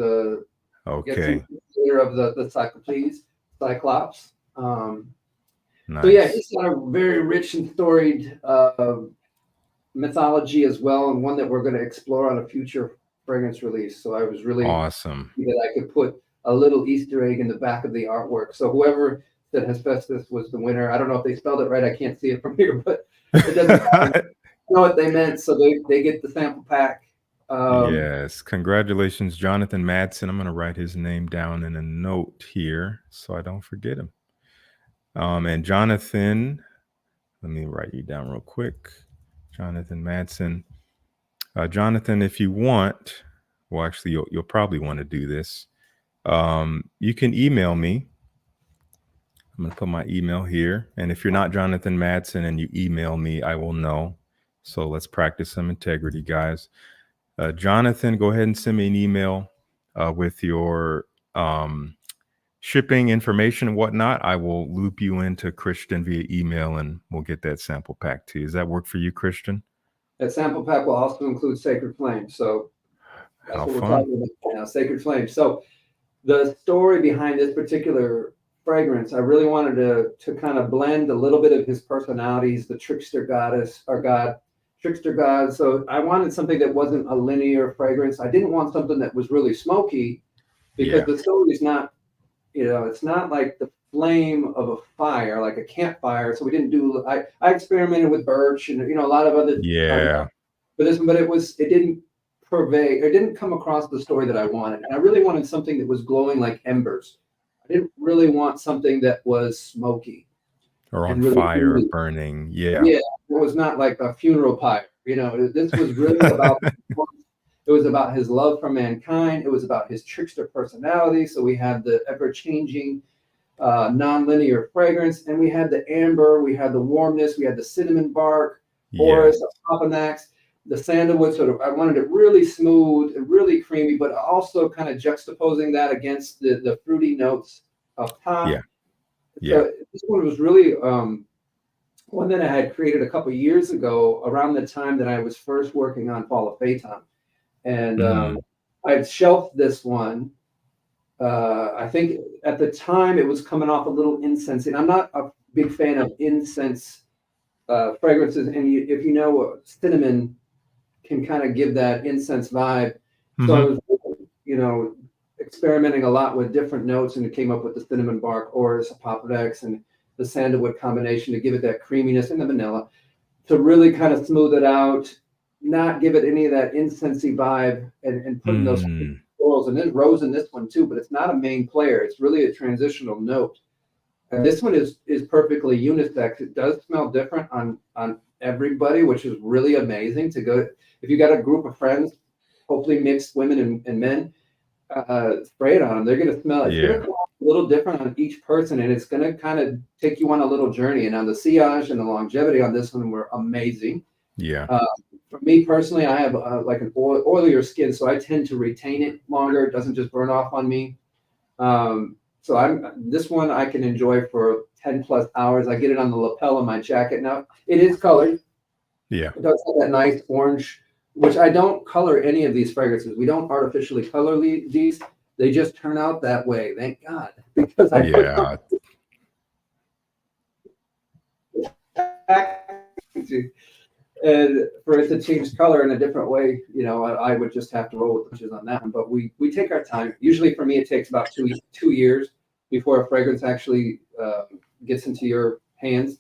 Okay. Leader of the Cyclops. Nice. So yeah, he's got a very rich and storied mythology as well, and one that we're going to explore on a future fragrance release. So I was really awesome that I could put a little Easter egg in the back of the artwork. So whoever said Hephaestus was the winner. I don't know if they spelled it right. I can't see it from here, but it doesn't matter. I know what they meant. So they get the sample pack. Yes. Congratulations, Jonathan Madsen. I'm going to write his name down in a note here so I don't forget him. And Jonathan, let me write you down real quick. Jonathan Madsen. Jonathan, if you want, well, actually, you'll probably want to do this. You can email me. I'm going to put my email here. And if you're not Jonathan Madsen and you email me, I will know. So let's practice some integrity, guys. Jonathan, go ahead and send me an email with your shipping information and whatnot. I will loop you into Christian via email and we'll get that sample pack to you. Does that work for you, Christian? That sample pack will also include Sacred Flame. So that's what we're talking about now, Sacred Flame. So the story behind this particular fragrance, I really wanted to kind of blend a little bit of his personalities, the trickster goddess or god, trickster god. So I wanted something that wasn't a linear fragrance. I didn't want something that was really smoky because the story is not, it's not like the flame of a fire, like a campfire. So we didn't do, I experimented with birch and, a lot of other, but it didn't pervade, it didn't come across the story that I wanted. And I really wanted something that was glowing like embers. I didn't really want something that was smoky or on really fire, burning. Yeah, it was not like a funeral pyre. This was really about. It was about his love for mankind. It was about his trickster personality. So we had the ever-changing, non-linear fragrance, and we had the amber, we had the warmness, we had the cinnamon bark, orris, opanax, the sandalwood. Sort of, I wanted it really smooth and really creamy, but also kind of juxtaposing that against the fruity notes up top. So this one was really one that I had created a couple of years ago, around the time that I was first working on Fall of Phaeton. And I had shelved this one. I think at the time it was coming off a little incense, and I'm not a big fan of incense fragrances. And if you know, cinnamon can kind of give that incense vibe. So I was, experimenting a lot with different notes, and it came up with the cinnamon bark, orris, apophis, and the sandalwood combination to give it that creaminess, and the vanilla to really kind of smooth it out. Not give it any of that incensey vibe, and putting those florals, and there's rose in this one too, but it's not a main player. It's really a transitional note. And this one is perfectly unisex. It does smell different on everybody, which is really amazing to go. If you got a group of friends, hopefully mixed women and men, spray it on them. They're going to smell it. It's going to come a little different on each person, and it's going to kind of take you on a little journey. And on the sillage and the longevity on this one were amazing. For me personally, I have like an oilier skin, so I tend to retain it longer. It doesn't just burn off on me. So this one I can enjoy for 10 plus hours. I get it on the lapel of my jacket. Now it is colored. It does have that nice orange, which I don't color any of these fragrances. We don't artificially color these. They just turn out that way. Thank God. Because And for it to change color in a different way, I would just have to roll with the punches on that one. But we take our time. Usually for me, it takes about 2 years before a fragrance actually gets into your hands.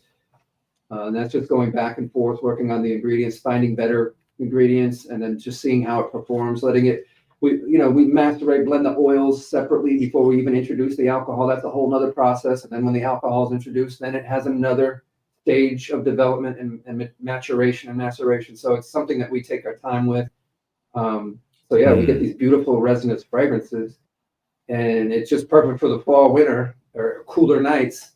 And that's just going back and forth, working on the ingredients, finding better ingredients, and then just seeing how it performs, letting it, we macerate, blend the oils separately before we even introduce the alcohol. That's a whole nother process. And then when the alcohol is introduced, then it has another stage of development and maturation and maceration. So it's something that we take our time with. So yeah, we get these beautiful resinous fragrances, and it's just perfect for the fall, winter, or cooler nights.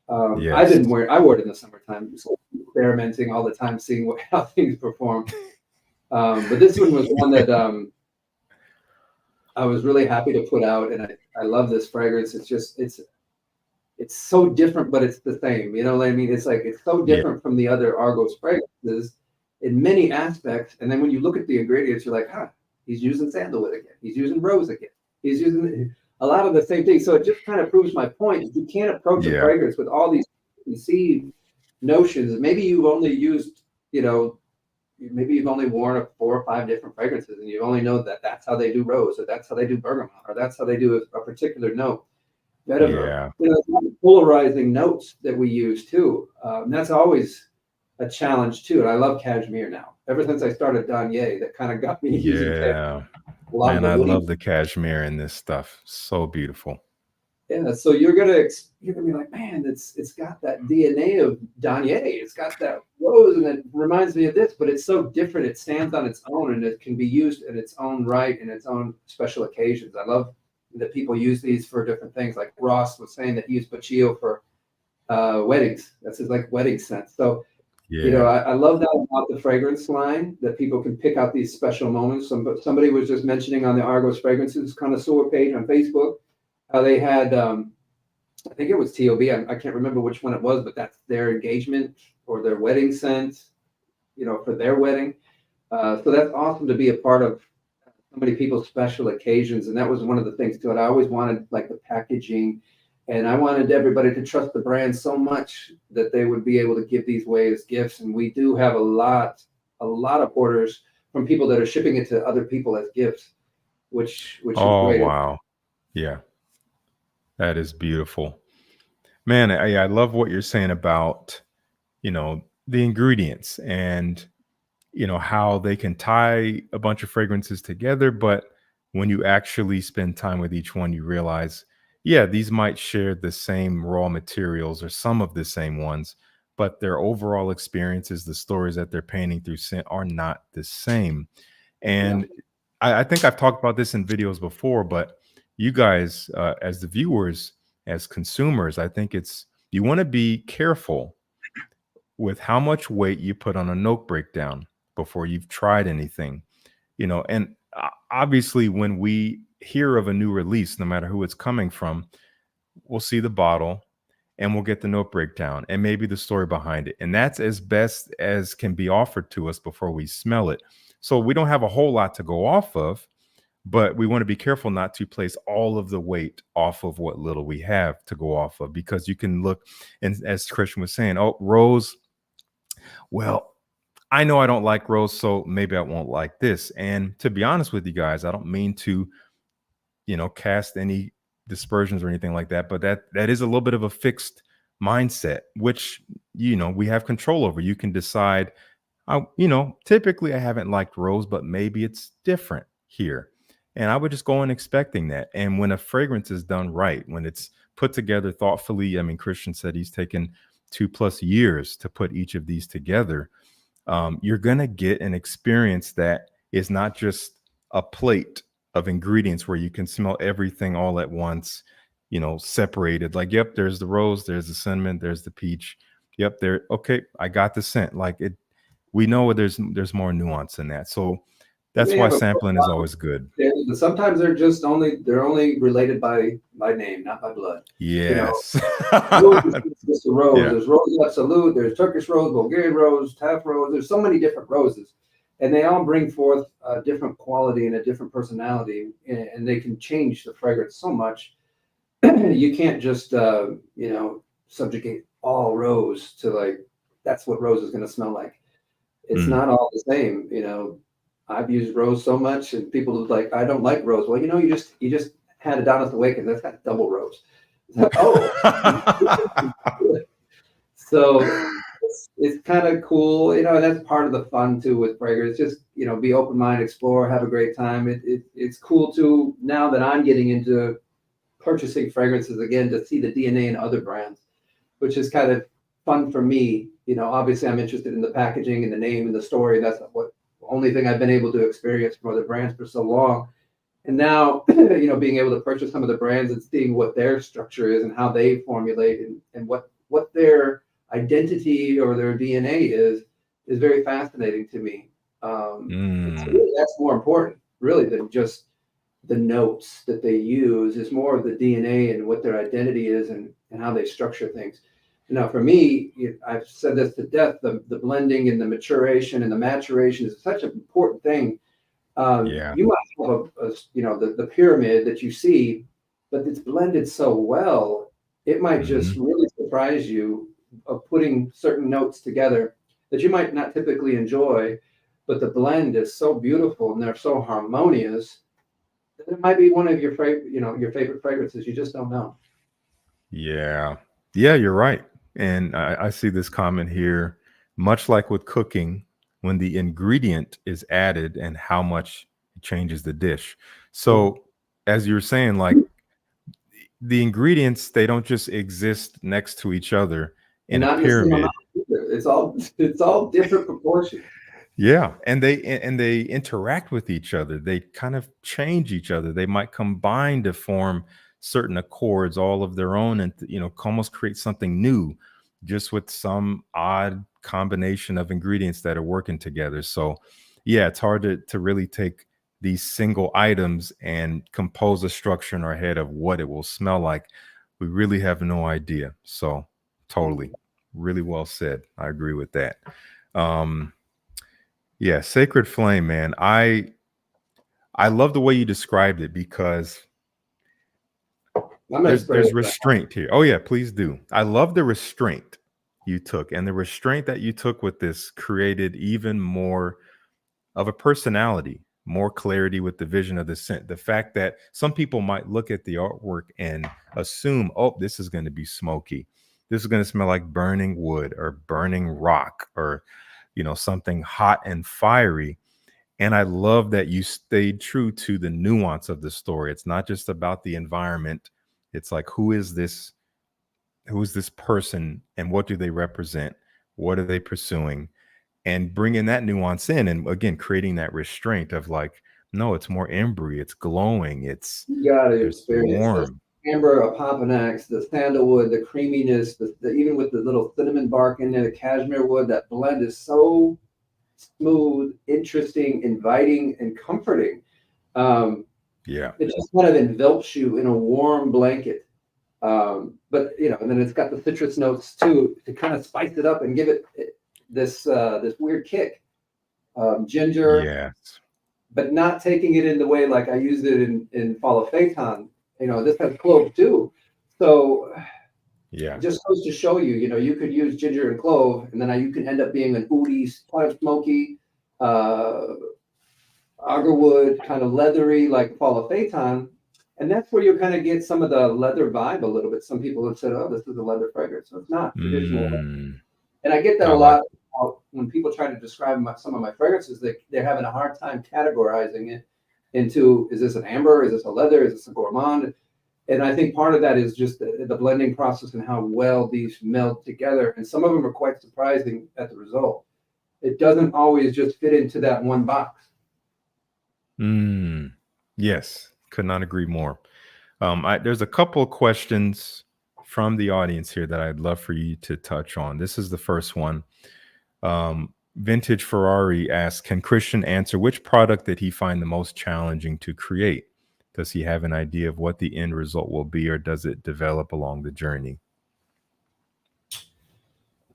Yes. I wore it in the summertime, just experimenting all the time, seeing how things perform. But this one was one that I was really happy to put out, and I love this fragrance. It's so different, but it's the same. You know what I mean? It's like it's so Yeah. different from the other Argos fragrances in many aspects. And then when you look at the ingredients, you're like, he's using sandalwood again. He's using rose again. He's using a lot of the same things. So it just kind of proves my point. You can't approach a fragrance with all these conceived notions. Maybe you've only used, maybe you've only worn 4 or 5 different fragrances, and you only know that that's how they do rose, or that's how they do bergamot, or that's how they do a particular note. Yeah. Polarizing notes that we use too. And that's always a challenge too. And I love cashmere now. Ever since I started Danye, that kind of got me using cashmere. Yeah. A lot Man, of I the woody. love the cashmere in this stuff. So beautiful. Yeah, so you're gonna be like, man, it's got that DNA of Danye. It's got that rose, and it reminds me of this, but it's so different. It stands on its own, and it can be used in its own right in its own special occasions. I love that people use these for different things. Like Ross was saying that he used Baccio for weddings. That's his like wedding scent. So I love that about the fragrance line, that people can pick out these special moments. Somebody was just mentioning on the Argos Fragrances connoisseur page on Facebook how they had, I think it was TOB. I can't remember which one it was, but that's their engagement or their wedding scent, for their wedding. So that's awesome to be a part of so many people's special occasions. And that was one of the things too. And I always wanted like the packaging, and I wanted everybody to trust the brand so much that they would be able to give these away as gifts. And we do have a lot of orders from people that are shipping it to other people as gifts, which is great. Wow. Yeah. That is beautiful. Man, I love what you're saying about, the ingredients and, how they can tie a bunch of fragrances together. But when you actually spend time with each one, you realize, these might share the same raw materials or some of the same ones, but their overall experiences, the stories that they're painting through scent are not the same. And I think I've talked about this in videos before, but you guys, as the viewers, as consumers, I think you want to be careful with how much weight you put on a note breakdown before you've tried anything, and obviously when we hear of a new release, no matter who it's coming from, we'll see the bottle and we'll get the note breakdown and maybe the story behind it. And that's as best as can be offered to us before we smell it. So we don't have a whole lot to go off of, but we want to be careful not to place all of the weight off of what little we have to go off of, because you can look, and as Christian was saying, oh, rose, well, I know I don't like rose, so maybe I won't like this. And to be honest with you guys, I don't mean to, cast any dispersions or anything like that, but that is a little bit of a fixed mindset, which, we have control over. You can decide, typically I haven't liked rose, but maybe it's different here. And I would just go in expecting that. And when a fragrance is done right, when it's put together thoughtfully, I mean, Christian said he's taken 2+ years to put each of these together. You're going to get an experience that is not just a plate of ingredients where you can smell everything all at once, separated. Like, yep, there's the rose, there's the cinnamon, there's the peach. Yep, there. Okay, I got the scent. Like it, we know there's more nuance in that. So that's why sampling is always good. Sometimes they're only related by name, not by blood. Yes. Rose is just a rose. Yeah. There's rose absolute, there's Turkish rose, Bulgarian rose, Taff rose. There's so many different roses, and they all bring forth a different quality and a different personality, and they can change the fragrance so much. You can't just subjugate all rose to like that's what rose is going to smell like. it's not all the same. I've used rose so much, and people are like, I don't like rose. Well, you just had Adonis Awaken. That's got double rose. Oh, so it's kind of cool, and that's part of the fun too with fragrance. Just be open minded, explore, have a great time. It's cool too now that I'm getting into purchasing fragrances again to see the DNA in other brands, which is kind of fun for me. Obviously I'm interested in the packaging and the name and the story. That's what only thing I've been able to experience from other brands for so long. And now, being able to purchase some of the brands and seeing what their structure is and how they formulate and what their identity or their DNA is very fascinating to me. Really, that's more important, really, than just the notes that they use. Is more of the DNA and what their identity is and how they structure things. Now, for me, I've said this to death, the blending and the maturation and the maturation is such an important thing. Yeah. You might have the pyramid that you see, but it's blended so well, it might just really surprise you of putting certain notes together that you might not typically enjoy, but the blend is so beautiful and they're so harmonious that it might be one of your favorite fragrances. You just don't know. Yeah. Yeah, you're right. And I see this comment here, much like with cooking, when the ingredient is added and how much it changes the dish. So, as you're saying, like the ingredients, they don't just exist next to each other And in a not in the same amount pyramid. either. It's all different proportions. Yeah, and they interact with each other. They kind of change each other. They might combine to form certain accords all of their own, and almost create something new, just with some odd combination of ingredients that are working together. So, yeah, it's hard to really take these single items and compose a structure in our head of what it will smell like. We really have no idea. So, totally, really well said. I agree with that. Um, yeah, Sacred Flame, man. I love the way you described it because I'm gonna spray there's it. restraint here. Oh yeah, please do. I love the restraint you took, and the restraint that you took with this created even more of a personality, more clarity with the vision of the scent. The fact that some people might look at the artwork and assume, oh, this is going to be smoky. This is going to smell like burning wood or burning rock or something hot and fiery. And I love that you stayed true to the nuance of the story. It's not just about the environment. It's like, who is this person and what do they represent? What are they pursuing? And bringing that nuance in, and again, creating that restraint of like, no, it's more embry, it's glowing, You got to it's experience this. warm. Amber, a Papanax, the sandalwood, the creaminess, even with the little cinnamon bark in there, the cashmere wood, that blend is so smooth, interesting, inviting, and comforting. Yeah. It just kind of envelops you in a warm blanket. But and then it's got the citrus notes too to kind of spice it up and give it this weird kick. Ginger, Yes. but not taking it in the way like I used it in Fall of Phaeton. This has clove too. So Yeah. it just goes to show you, you could use ginger and clove, and then you can end up being an oody, kind of smoky, agarwood, kind of leathery, like Fall of Phaeton. And that's where you kind of get some of the leather vibe a little bit. Some people have said, oh, this is a leather fragrance. So it's not traditional. And I get that I a like lot when people try to describe some of my fragrances. They're having a hard time categorizing it into, is this an amber? Is this a leather? Is this a gourmand? And I think part of that is just the blending process and how well these meld together. And some of them are quite surprising at the result. It doesn't always just fit into that one box. Yes, could not agree more. There's a couple of questions from the audience here that I'd love for you to touch on. This is the first one. Vintage Ferrari asks, can Christian answer which product did he find the most challenging to create? Does he have an idea of what the end result will be, or does it develop along the journey?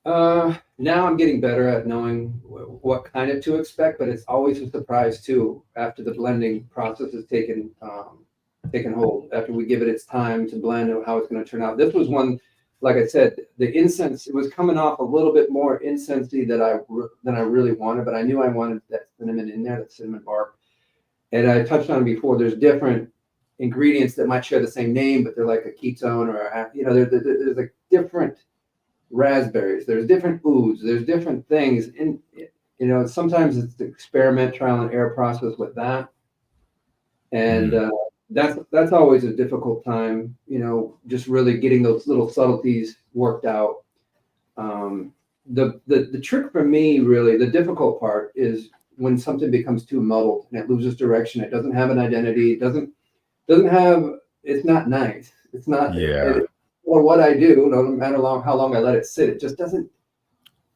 Now I'm getting better at knowing what kind of to expect, but it's always a surprise too after the blending process has taken hold. After we give it its time to blend and how it's going to turn out. This was one like I said, the incense, it was coming off a little bit more incensey than I really wanted, but I knew I wanted that cinnamon in there, that cinnamon bark. And I touched on it before. There's different ingredients that might share the same name, but they're like a ketone or there's like different raspberries. There's different ouds. There's different things. And sometimes it's the experiment, trial and error process with that. And that's always a difficult time, just really getting those little subtleties worked out. The trick for me, really, the difficult part is when something becomes too muddled and it loses direction. It doesn't have an identity. It doesn't have. It's not nice. It's not. Yeah. Or what I do, no matter how long I let it sit, it just doesn't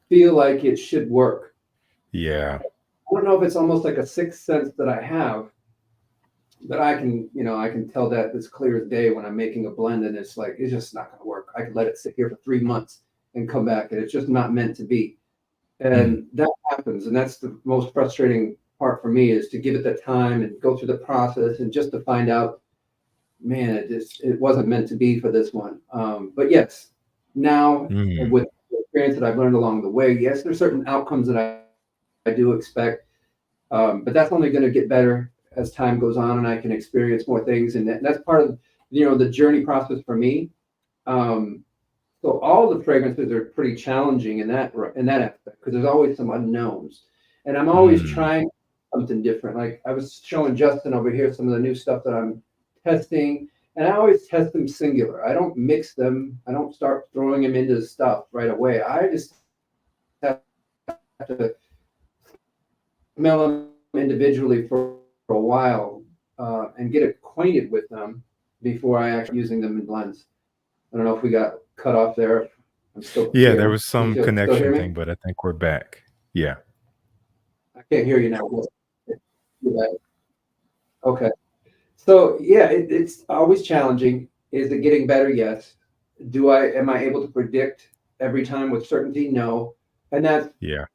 feel like it should work. Yeah. I don't know if it's almost like a sixth sense that I have, but I can tell that as clear as day when I'm making a blend, and it's like it's just not going to work. I could let it sit here for 3 months and come back, and it's just not meant to be. And that happens, and that's the most frustrating part for me, is to give it the time and go through the process, and just to find out, man, it wasn't meant to be for this one. But yes, now with the experience that I've learned along the way, yes, there's certain outcomes that I do expect, but that's only going to get better as time goes on, and I can experience more things, and that's part of the journey process for me. So all the fragrances are pretty challenging in that aspect, because there's always some unknowns, and I'm always trying something different. Like I was showing Justin over here some of the new stuff that I'm testing, and I always test them singular. I don't mix them. I don't start throwing them into stuff right away. I just have to smell them individually for a while and get acquainted with them before I actually using them in blends. I don't know if we got cut off there. I'm still Yeah, here. there was some Still hear connection me? thing, but I think we're back. Yeah. I can't hear you now. Okay. So yeah, it's always challenging. Is it getting better? Yes. Am I able to predict every time with certainty? No. And that's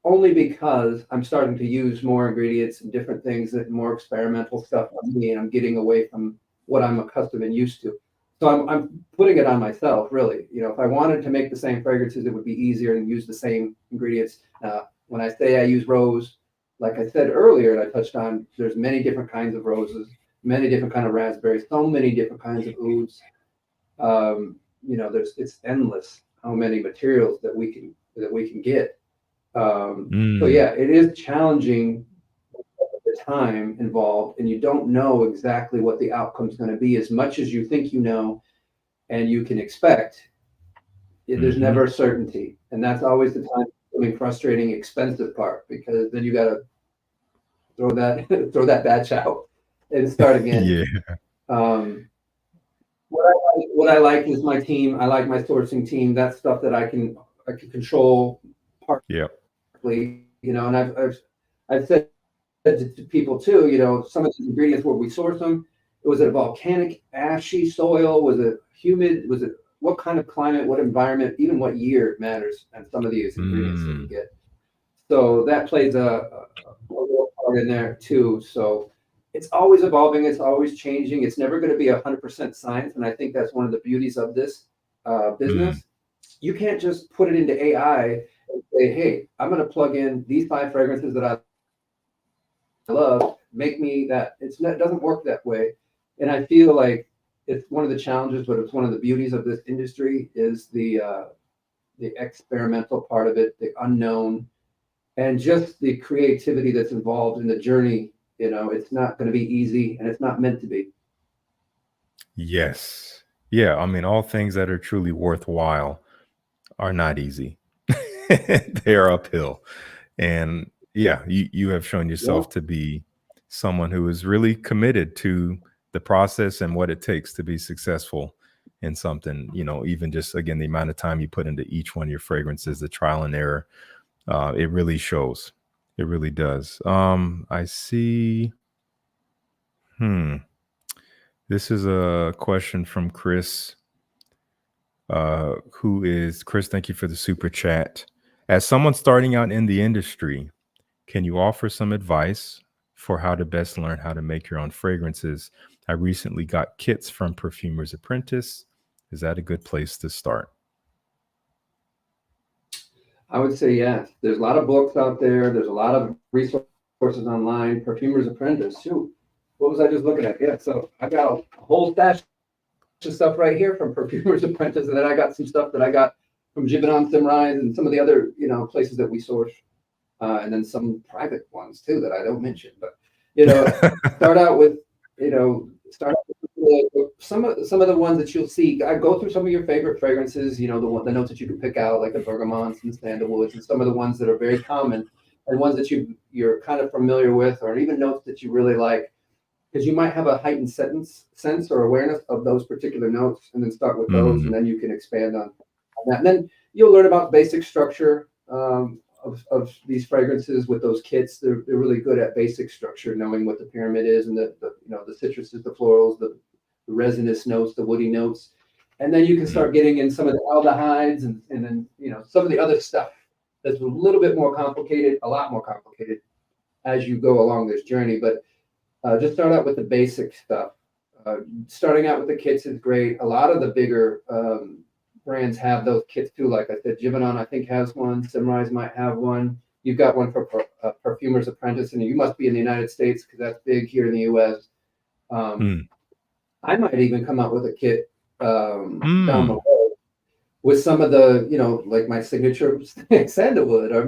only because I'm starting to use more ingredients and different things, that more experimental stuff on me, and I'm getting away from what I'm accustomed and used to. So I'm putting it on myself, really. If I wanted to make the same fragrances, it would be easier and use the same ingredients. When I say I use rose, like I said earlier, and I touched on, there's many different kinds of roses, many different kind of raspberries, so many different kinds of ouds. It's endless how many materials that we can get. So yeah, it is challenging, the time involved, and you don't know exactly what the outcome is going to be as much as you think and you can expect. There's never certainty, and that's always the time frustrating, expensive part, because then you got to throw that batch out and start again. Yeah. What I like is my team. I like my sourcing team. That's stuff that I can control partly, and I've said to people too, some of the ingredients, where we source them, was it a volcanic ashy soil? Was it humid? Was it what kind of climate, what environment, even what year matters, and some of these ingredients that we get. So that plays a little part in there too. So it's always evolving. It's always changing. It's never going to be 100% science. And I think that's one of the beauties of this business. You can't just put it into AI and say, hey, I'm going to plug in these 5 fragrances that I love, make me that. It doesn't work that way. And I feel like it's one of the challenges, but it's one of the beauties of this industry, is the experimental part of it, the unknown, and just the creativity that's involved in the journey. It's not going to be easy, and it's not meant to be. Yes. Yeah. I mean, all things that are truly worthwhile are not easy. They are uphill. And yeah, you have shown yourself to be someone who is really committed to the process and what it takes to be successful in something, even just, again, the amount of time you put into each one of your fragrances, the trial and error, it really shows. It really does. I see. This is a question from Chris, Chris, thank you for the super chat. As someone starting out in the industry, can you offer some advice for how to best learn how to make your own fragrances? I recently got kits from Perfumer's Apprentice. Is that a good place to start? I would say yes. There's a lot of books out there. There's a lot of resources online. Perfumer's Apprentice. Shoot, what was I just looking at? Yeah, so I got a whole stash of stuff right here from Perfumer's Apprentice, and then I got some stuff that I got from Givaudan, Simrise, and some of the other places that we source, and then some private ones too that I don't mention. But start out with start out with some of the ones that you'll see. I go through some of your favorite fragrances. The notes that you can pick out, like the bergamots and sandalwoods, and some of the ones that are very common, and ones that you're kind of familiar with, or even notes that you really like, because you might have a heightened sense or awareness of those particular notes, and then start with those, and then you can expand on that. And then you'll learn about basic structure of these fragrances with those kits. They're really good at basic structure, knowing what the pyramid is, and the citruses, the florals, the resinous notes, the woody notes. And then you can start getting in some of the aldehydes, and then some of the other stuff that's a little bit more complicated, a lot more complicated as you go along this journey. But just start out with the basic stuff. Starting out with the kits is great. A lot of the bigger brands have those kits too. Like I said, Givaudan, I think, has one. Simrise might have one. You've got one for Perfumer's Apprentice, and you must be in the United States because that's big here in the U.S. I might even come out with a kit down the road with some of the, like my signature sandalwood, or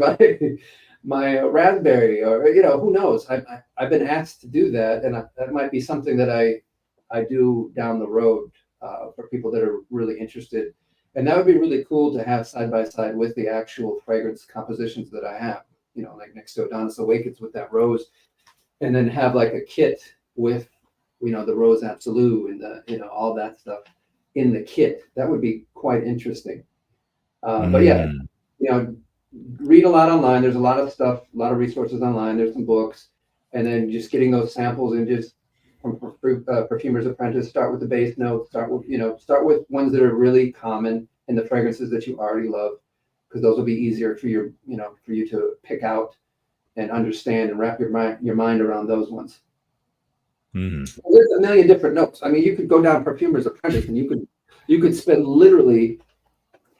my raspberry, or who knows. I've been asked to do that, and that might be something that I do down the road for people that are really interested. And that would be really cool to have side by side with the actual fragrance compositions that I have, like next to Adonis Awakens with that rose, and then have like a kit with, the Rose Absolute and all that stuff in the kit. That would be quite interesting. But yeah, read a lot online. There's a lot of stuff, a lot of resources online. There's some books, and then just getting those samples, and just from Perfumer's Apprentice, start with the base notes. Start with ones that are really common in the fragrances that you already love, because those will be easier for you to pick out and understand and wrap your mind around those ones. There's a million different notes. I mean, you could go down Perfumer's Apprentice, and you could spend literally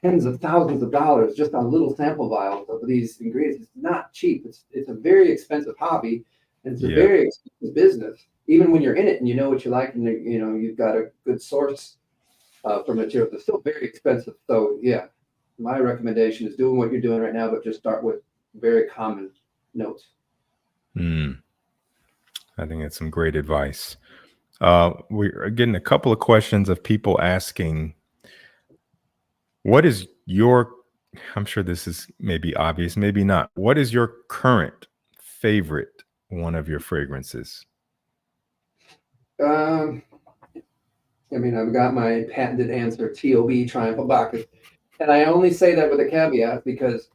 tens of thousands of dollars just on little sample vials of these ingredients. It's not cheap. It's a very expensive hobby, and it's a very expensive business. Even when you're in it and you know what you like, and you've got a good source for materials, it's still very expensive. So yeah, my recommendation is doing what you're doing right now, but just start with very common notes. I think that's some great advice. We're getting a couple of questions of people asking, what is your, I'm sure this is maybe obvious, maybe not. What is your current favorite one of your fragrances? I mean, I've got my patented answer, TOB, Triumph Bacchus. And I only say that with a caveat because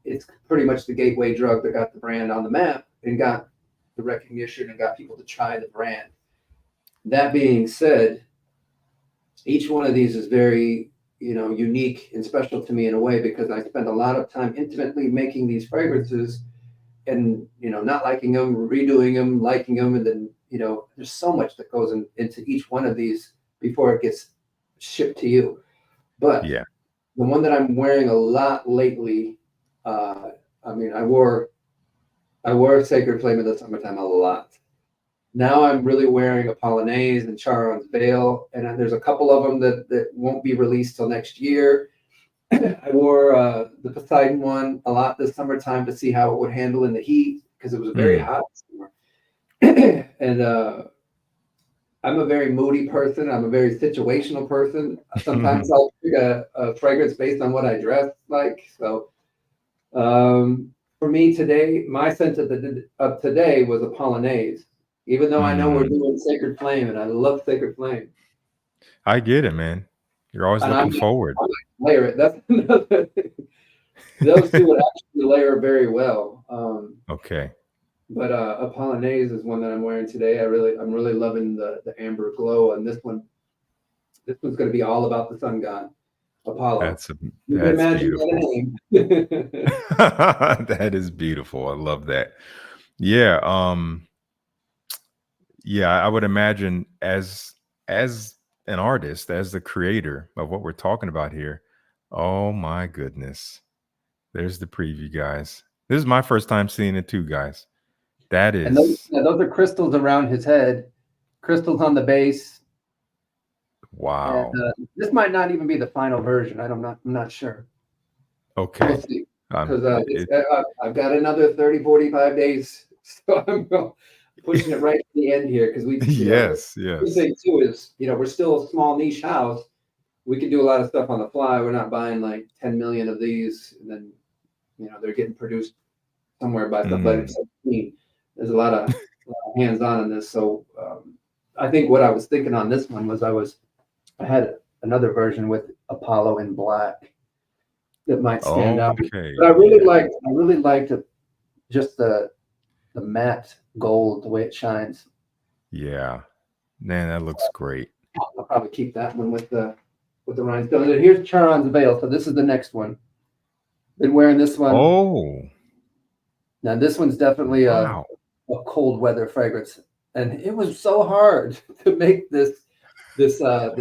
it's pretty much the gateway drug that got the brand on the map and got the recognition and got people to try the brand. That being said, each one of these is very, unique and special to me in a way, because I spend a lot of time intimately making these fragrances, and, not liking them, redoing them, liking them. And then, there's so much that goes into each one of these before it gets shipped to you. But the one that I'm wearing a lot lately, I wore Sacred Flame in the summertime a lot. Now I'm really wearing a Polonaise and Charon's Veil, and there's a couple of them that won't be released till next year. I wore the Poseidon one a lot this summertime to see how it would handle in the heat, because it was very hot summer. And I'm a very moody person. I'm a very situational person. Sometimes I'll pick a fragrance based on what I dress like. So for me today, my scent of today was a Polonaise, even though I know we're doing Sacred Flame, and I love Sacred Flame. I get it, man. You're always looking forward. I layer it. That's another thing. Those two would actually layer very well. Okay. But a Polonaise is one that I'm wearing today. I'm really loving the amber glow, and this one's going to be all about the sun god, Apollo. That's beautiful. That is beautiful. I love that. Yeah. I would imagine as an artist, as the creator of what we're talking about here, oh my goodness, There's the preview, guys. This is my first time seeing it too, guys. That And those, is yeah, those are crystals around his head, crystals on the base. And wow. this might not even be the final version. I'm not sure. We'll Okay. see. Um, Because it, I've got another 30, 45 days. So I'm pushing it right to the end here because we, yes, the yes. thing too is, we're still a small niche house. We can do a lot of stuff on the fly. We're not buying like 10 million of these and then, they're getting produced somewhere by somebody. Mm. There's a lot of hands-on in this. So I think what I was thinking on this one was I had another version with Apollo in black that might stand out. Okay. But Yeah. I really liked it, just the matte gold, the way it shines. Yeah. Man, that looks great. I'll probably keep that one with the rhinestones. And here's Charon's veil. So this is the next one. Been wearing this one. Oh, Now this one's definitely wow. a cold weather fragrance, and it was so hard to make the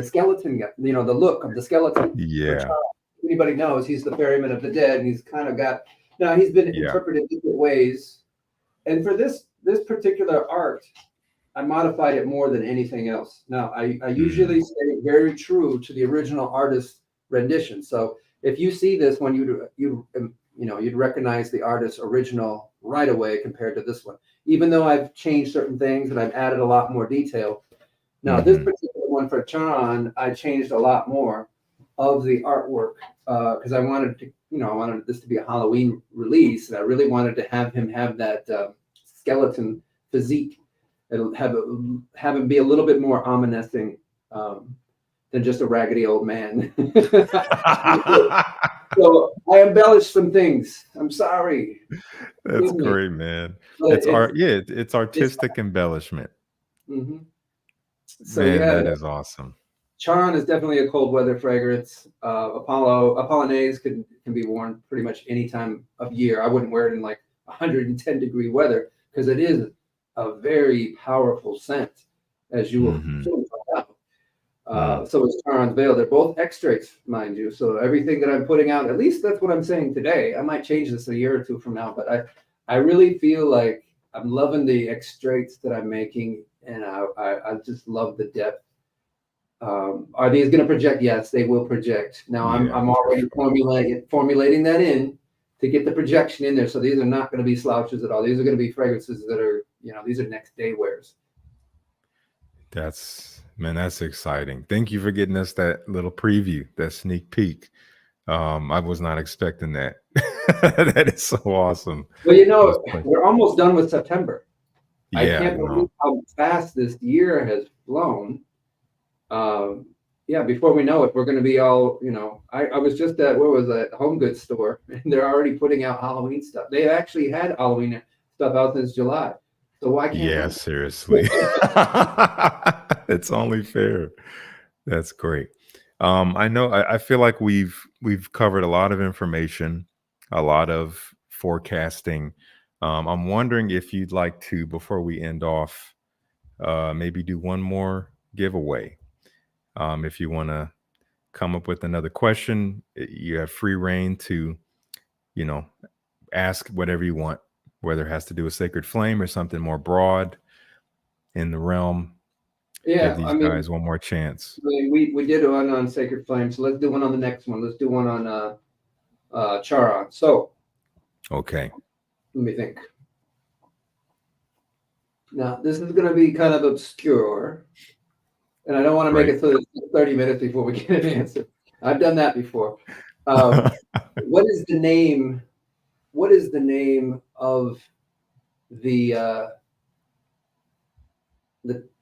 skeleton guy, the look of the skeleton for Yeah. Charon. Anybody knows he's the ferryman of the dead, and he's kind of got now he's been Yeah. interpreted different ways. And for this particular art, I modified it more than anything else. Now, I usually stay very true to the original artist's rendition. So if you see this one, you'd recognize the artist's original right away compared to this one. Even though I've changed certain things and I've added a lot more detail. Now, this particular one for Charon, I changed a lot more of the artwork because I wanted this to be a Halloween release, and I really wanted to have him have that skeleton physique. It'll have him be a little bit more ominous than just a raggedy old man. So I embellished some things. I'm sorry. That's Forgive me. great, man. But It's art. Yeah, it's artistic embellishment. Mhm. So Man, yeah, that is awesome. Charon is definitely a cold weather fragrance. Apollinaise can be worn pretty much any time of year. I wouldn't wear it in like 110-degree weather because it is a very powerful scent, as you will Hmm. soon find out. So is Charon's Veil. They're both extracts, mind you. So everything that I'm putting out, at least that's what I'm saying today. I might change this a year or two from now, but I really feel like I'm loving the extracts that I'm making, and I just love the depth. Are these going to project? Yes, they will project. Now Yeah, I'm for already sure. formulating that in to get the projection in there. So these are not going to be slouches at all. These are going to be fragrances that are, these are next day wears. That's exciting. Thank you for getting us that little preview, that sneak peek. I was not expecting that. That is so awesome. Well, I was like, we're almost done with September. I yeah, can't believe no. how fast this year has flown. Um, yeah, before we know it, we're going to be all, I was just at, where was that, Home Goods store, and they're already putting out Halloween stuff. They actually had Halloween stuff out since July. So why can't Yeah, we? seriously. It's only fair. That's great. I know I feel like we've covered a lot of information, a lot of forecasting. I'm wondering if you'd like to, before we end off, maybe do one more giveaway. If you want to come up with another question, you have free reign to, you know, ask whatever you want, whether it has to do with sacred flame or something more broad in the realm. Give Yeah, these guys one more chance. we did one on Sacred Flame, so let's do one on the next one. Let's do one on Charon. So Okay. let me think. Now this is going to be kind of obscure, and I don't want to make Great. it so it's 30 minutes before we get an answer. I've done that before. What is the name? What is the name of the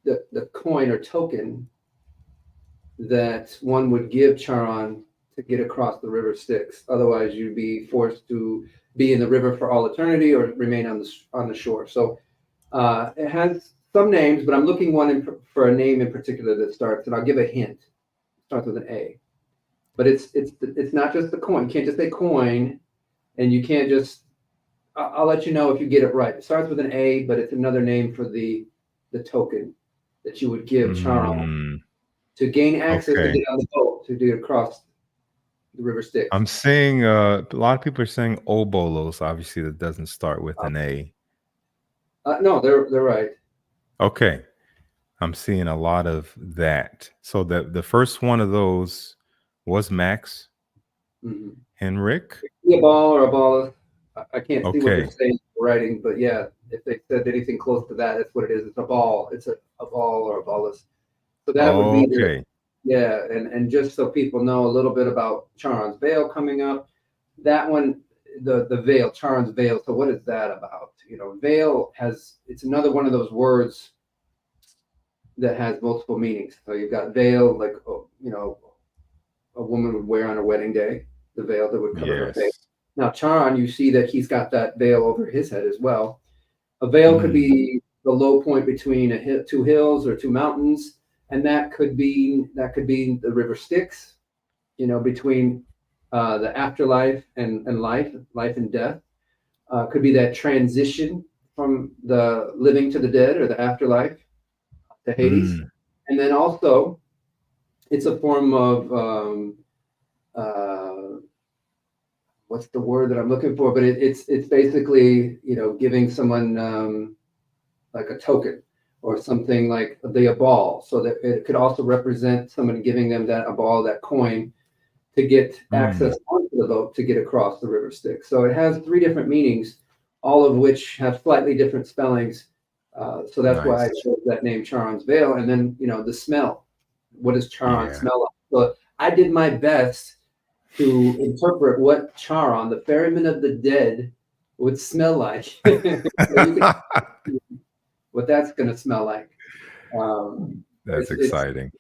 the coin or token that one would give Charon to get across the river Styx? Otherwise, you'd be forced to be in the river for all eternity or remain on the shore. So it has some names, but I'm looking for a name in particular that starts, and I'll give a hint. It starts with an A, but it's not just the coin. You can't just say coin, and you can't just. I'll let you know if you get it right. It starts with an A, but it's another name for the token that you would give Charon Mm, to gain access to okay. get on the boat to get across the river Styx. I'm seeing a lot of people are saying obolos. Obviously, that doesn't start with an A. No, they're right. Okay, I'm seeing a lot of that. So the first one of those was Max Mm-hmm. Henrik. A ball or a ball. I can't see what they're Okay, saying writing, but yeah, if they said anything close to that, that's what it is. It's a ball. It's a ball or a ballus. So that would be the okay, yeah, and just so people know a little bit about Charon's Veil coming up, that one, the veil, Charon's Veil. So what is that about? Veil it's another one of those words that has multiple meanings. So you've got veil, like a woman would wear on her wedding day, the veil that would cover her face. yes. Now, Charon, you see that he's got that veil over his head as well. A veil could Mm, be the low point between two hills or two mountains, and that could be the river Styx, between the afterlife and life and death. Could be that transition from the living to the dead or the afterlife to Hades, mm, and then also it's a form of uh, what's the word that I'm looking for? But it's basically giving someone like a token or something like a ball, so that it could also represent someone giving them a ball, that coin, to get mm. access onto the boat to get across the river Styx. So it has three different meanings, all of which have slightly different spellings. So that's why I Nice. chose that name, Charon's Veil. And then the smell. What does Charon Yeah. smell like? So I did my best to interpret what Charon, the ferryman of the dead, would smell like. So you can what that's going to smell like. That's It's exciting.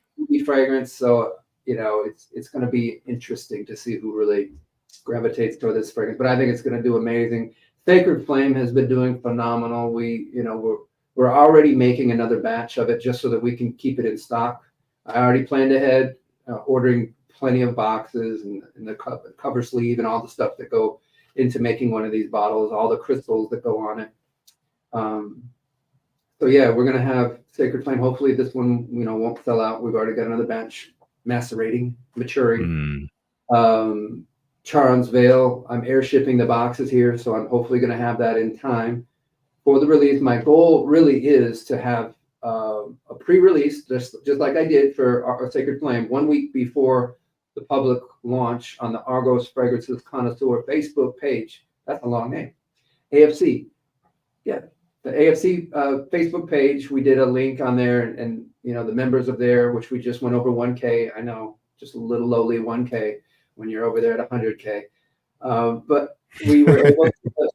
fragrance, so it's going to be interesting to see who really gravitates toward this fragrance. But I think it's going to do amazing. Sacred Flame has been doing phenomenal. We're already making another batch of it just so that we can keep it in stock. I already planned ahead, ordering plenty of boxes and the cover sleeve and all the stuff that go into making one of these bottles, all the crystals that go on it. So yeah, we're gonna have Sacred Flame. Hopefully this one, won't sell out. We've already got another batch macerating, maturing. Mm, Charon's Veil. I'm air shipping the boxes here, so I'm hopefully gonna have that in time for the release. My goal really is to have a pre-release, just like I did for our Sacred Flame, 1 week before the public launch on the Argos Fragrances Connoisseur Facebook page. That's a long name. AFC. Yeah, the AFC Facebook page. We did a link on there, and the members of there, which we just went over 1K. I know, just a little lowly 1K when you're over there at 100K. But we were able to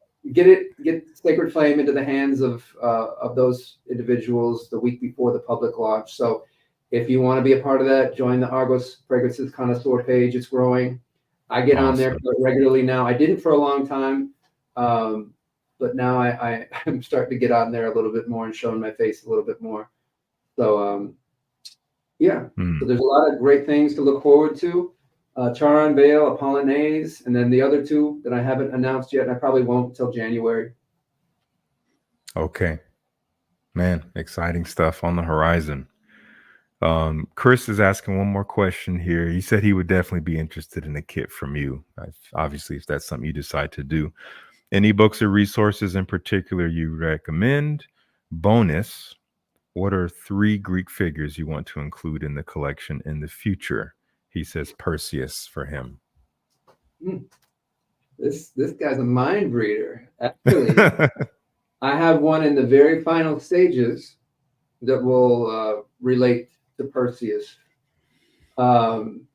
get Sacred Flame into the hands of those individuals the week before the public launch. So if you want to be a part of that, join the Argos Fragrances Connoisseur page. It's growing. I get on there awesome. regularly now. I didn't for a long time. But now I'm starting to get on there a little bit more and showing my face a little bit more. So yeah, so Mm, there's a lot of great things to look forward to. Charon, Veil, Apollinaise, and then the other two that I haven't announced yet, and I probably won't until January. okay. Man, exciting stuff on the horizon. Chris is asking one more question here. He said he would definitely be interested in a kit from you. Obviously, if that's something you decide to do. Any books or resources in particular you recommend? Bonus, what are 3 Greek figures you want to include in the collection in the future? He says Perseus for him. Hmm. This guy's a mind reader. Actually, I have one in the very final stages that will relate to Perseus. Um,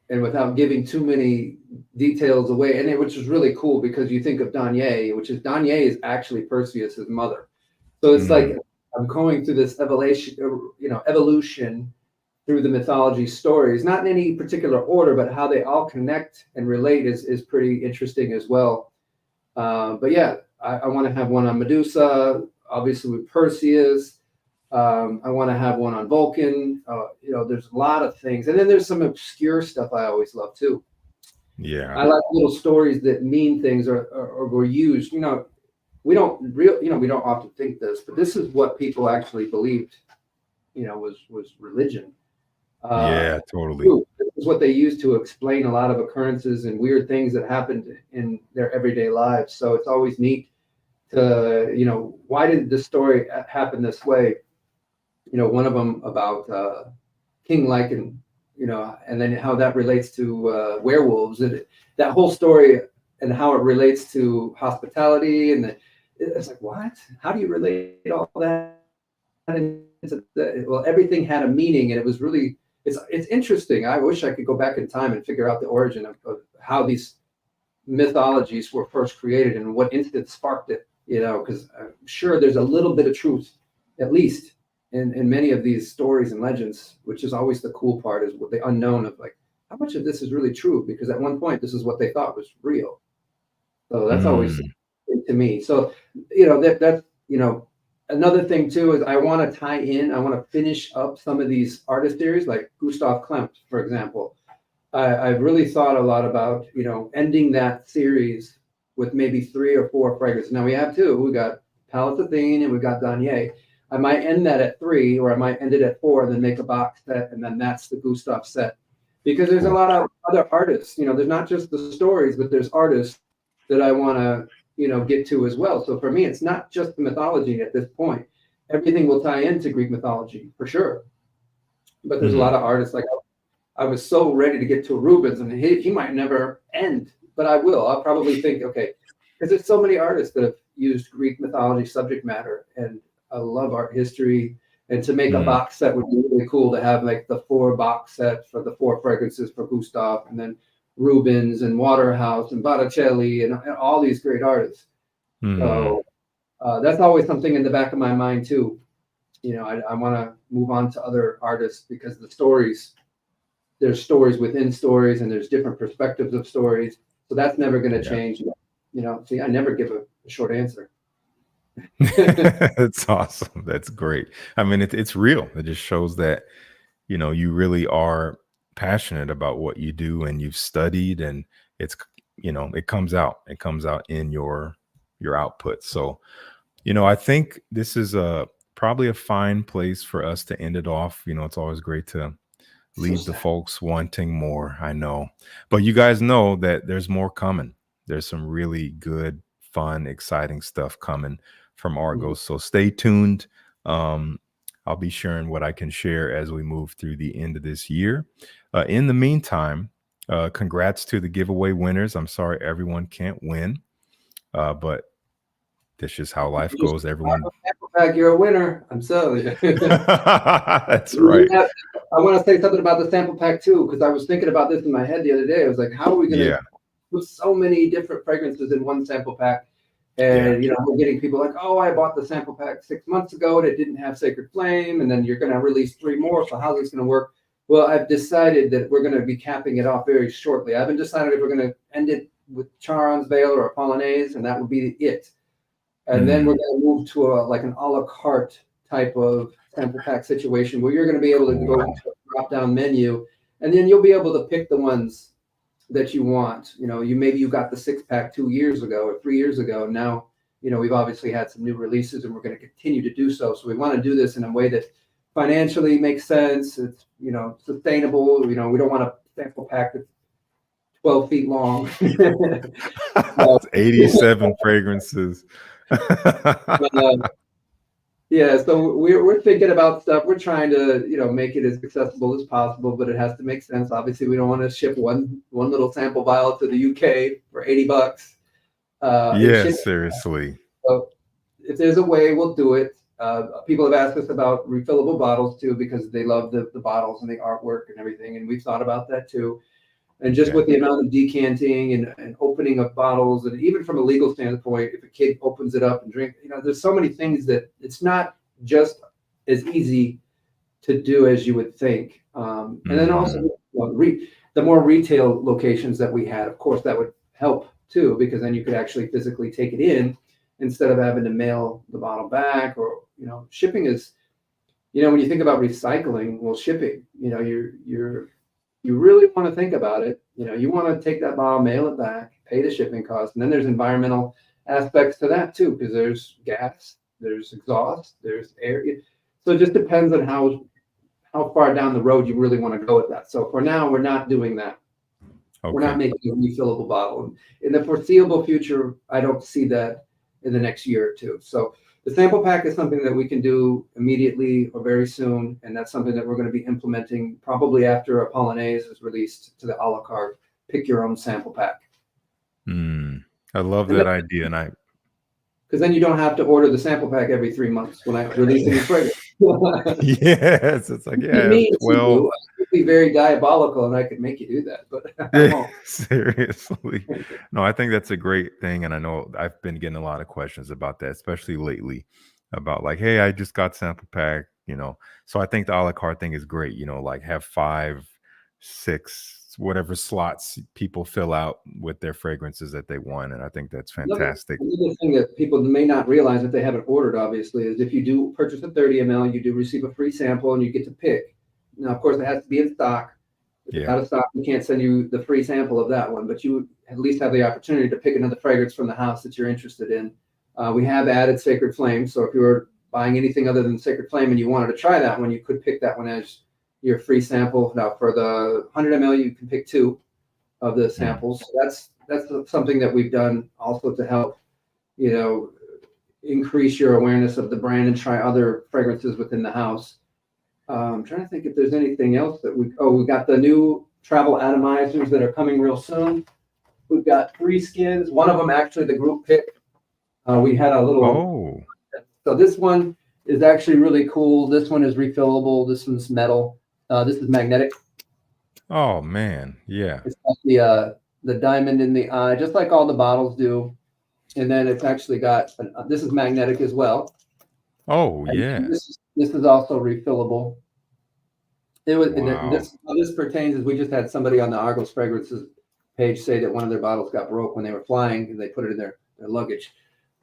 and without giving too many details away, which is really cool because you think of Danye, Danye is actually Perseus's mother. So it's like Mm, I'm going through this evolution through the mythology stories, not in any particular order, but how they all connect and relate is pretty interesting as well. But yeah, I want to have one on Medusa, obviously with Perseus. I want to have one on Vulcan. There's a lot of things, and then there's some obscure stuff I always love too. yeah. I like little stories that mean things or were used. We don't often think this, but this is what people actually believed. Was religion. Yeah, totally. is what they use to explain a lot of occurrences and weird things that happened in their everyday lives. So it's always neat to, why did this story happen this way? One of them about King Lycan, and then how that relates to werewolves, and that whole story and how it relates to hospitality. And it's like, what? How do you relate all that into well, everything had a meaning, and it was really, it's interesting. I wish I could go back in time and figure out the origin of how these mythologies were first created and what instant sparked it, because I'm sure there's a little bit of truth, at least in many of these stories and legends, which is always the cool part, is what the unknown of, like, how much of this is really true, because at one point this is what they thought was real. So that's always to me. So that's another thing too is I want to finish up some of these artist series, like Gustav Klimt, for example. I've really thought a lot about ending that series with maybe 3 or 4 fragrances. Now we have 2. We got Palette Athene and we got Danier. I might end that at 3, or I might end it at 4, and then make a box set, and then that's the Gustav set. Because there's a lot of other artists. There's not just the stories, but there's artists that I want to get to as well. So for me, it's not just the mythology at this point. Everything will tie into Greek mythology for sure. But there's a lot of artists, like I was so ready to get to Rubens, and he might never end, but I will. I'll probably think, okay, because there's so many artists that have used Greek mythology subject matter, and I love art history. And to make a box set would be really cool, to have like the 4 box set for the 4 fragrances for Gustav, and then Rubens and Waterhouse and Botticelli and all these great artists. So that's always something in the back of my mind too. I want to move on to other artists, because there's stories within stories, and there's different perspectives of stories. So that's never going to change. See, I never give a short answer. That's awesome. That's great. I mean, it's real. It just shows that, you really are passionate about what you do, and you've studied, and it's, it comes out in your output. So, I think this is probably a fine place for us to end it off. It's always great to leave the folks wanting more, I know, but you guys know that there's more coming. There's some really good, fun, exciting stuff coming from Argos. So stay tuned. I'll be sharing what I can share as we move through the end of this year. In the meantime, congrats to the giveaway winners. I'm sorry everyone can't win, but this is how life goes. Everyone, you're a winner. I'm sorry. That's right. I want to say something about the sample pack too, because I was thinking about this in my head the other day. I was like, how are we going to put so many different fragrances in one sample pack? And we're getting people like, oh, I bought the sample pack 6 months ago and it didn't have Sacred Flame, and then you're going to release 3 more. So how's this going to work? Well, I've decided that we're going to be capping it off very shortly. I haven't decided if we're going to end it with Charon's Veil or a Polonaise, and that would be it. And then we're going to move to like an a la carte type of sample pack situation, where you're going to be able to go into a drop-down menu, and then you'll be able to pick the ones that you want. You got the 6-pack 2 years ago or 3 years ago. Now, we've obviously had some new releases, and we're going to continue to do so. So we want to do this in a way that financially makes sense. It's, sustainable. We don't want a sample pack that's 12 feet long. 87 fragrances. Yeah, so we're thinking about stuff. We're trying to make it as accessible as possible, but it has to make sense. Obviously, we don't want to ship one little sample vial to the UK for $80. Seriously. So if there's a way, we'll do it. People have asked us about refillable bottles too, because they love the bottles and the artwork and everything, and we've thought about that too. And just with the amount of decanting and opening of bottles, and even from a legal standpoint, if a kid opens it up and drink, there's so many things that it's not just as easy to do as you would think. And then also, the more retail locations that we had, of course, that would help too, because then you could actually physically take it in instead of having to mail the bottle back. Or shipping is, when you think about recycling, well, shipping, you really want to think about it. You want to take that bottle, mail it back, pay the shipping cost. And then there's environmental aspects to that too, because there's gas, there's exhaust, there's air. So it just depends on how far down the road you really want to go with that. So for now, we're not doing that. We're not Okay. making a refillable bottle. In the foreseeable future, I don't see that in the next year or two. So the sample pack is something that we can do immediately or very soon, and that's something that we're going to be implementing probably after a Polonaise is released to the a la carte. Pick your own sample pack. I love And that idea, and I because then you don't have to order the sample pack every 3 months when I release a new fragrance. yes, it's like It'd be yeah, I have mean to 12. you. I could be very diabolical, and I could make you do that, but I won't. Seriously. No, I think that's a great thing. And I know I've been getting a lot of questions about that, especially lately, about like, hey, I just got sample pack, So I think the a la carte thing is great, like have 5, 6, whatever slots people fill out with their fragrances that they want. And I think that's fantastic. Another thing that people may not realize if they haven't ordered, obviously, is if you do purchase a 30 ml, you do receive a free sample and you get to pick. Now, of course, it has to be in stock. If it's Yeah. out of stock, we can't send you the free sample of that one, but you at least have the opportunity to pick another fragrance from the house that you're interested in. We have added Sacred Flame, so if you were buying anything other than Sacred Flame and you wanted to try that one, you could pick that one as your free sample. Now, for the 100 ml, you can pick 2 of the samples. So that's something that we've done also to help, increase your awareness of the brand and try other fragrances within the house. I'm trying to think if there's anything else that we got the new travel atomizers that are coming real soon. We've got 3 skins. One of them actually the group picked. We had a little. Oh, So this one is actually really cool. This one is refillable. This one's metal. This is magnetic. oh man. Yeah. It's got the diamond in the eye, just like all the bottles do. And then it's actually got this is magnetic as well. Oh, And yeah. this is also refillable. It was Wow. this pertains is we just had somebody on the Argos fragrances page say that one of their bottles got broke when they were flying and they put it in their luggage.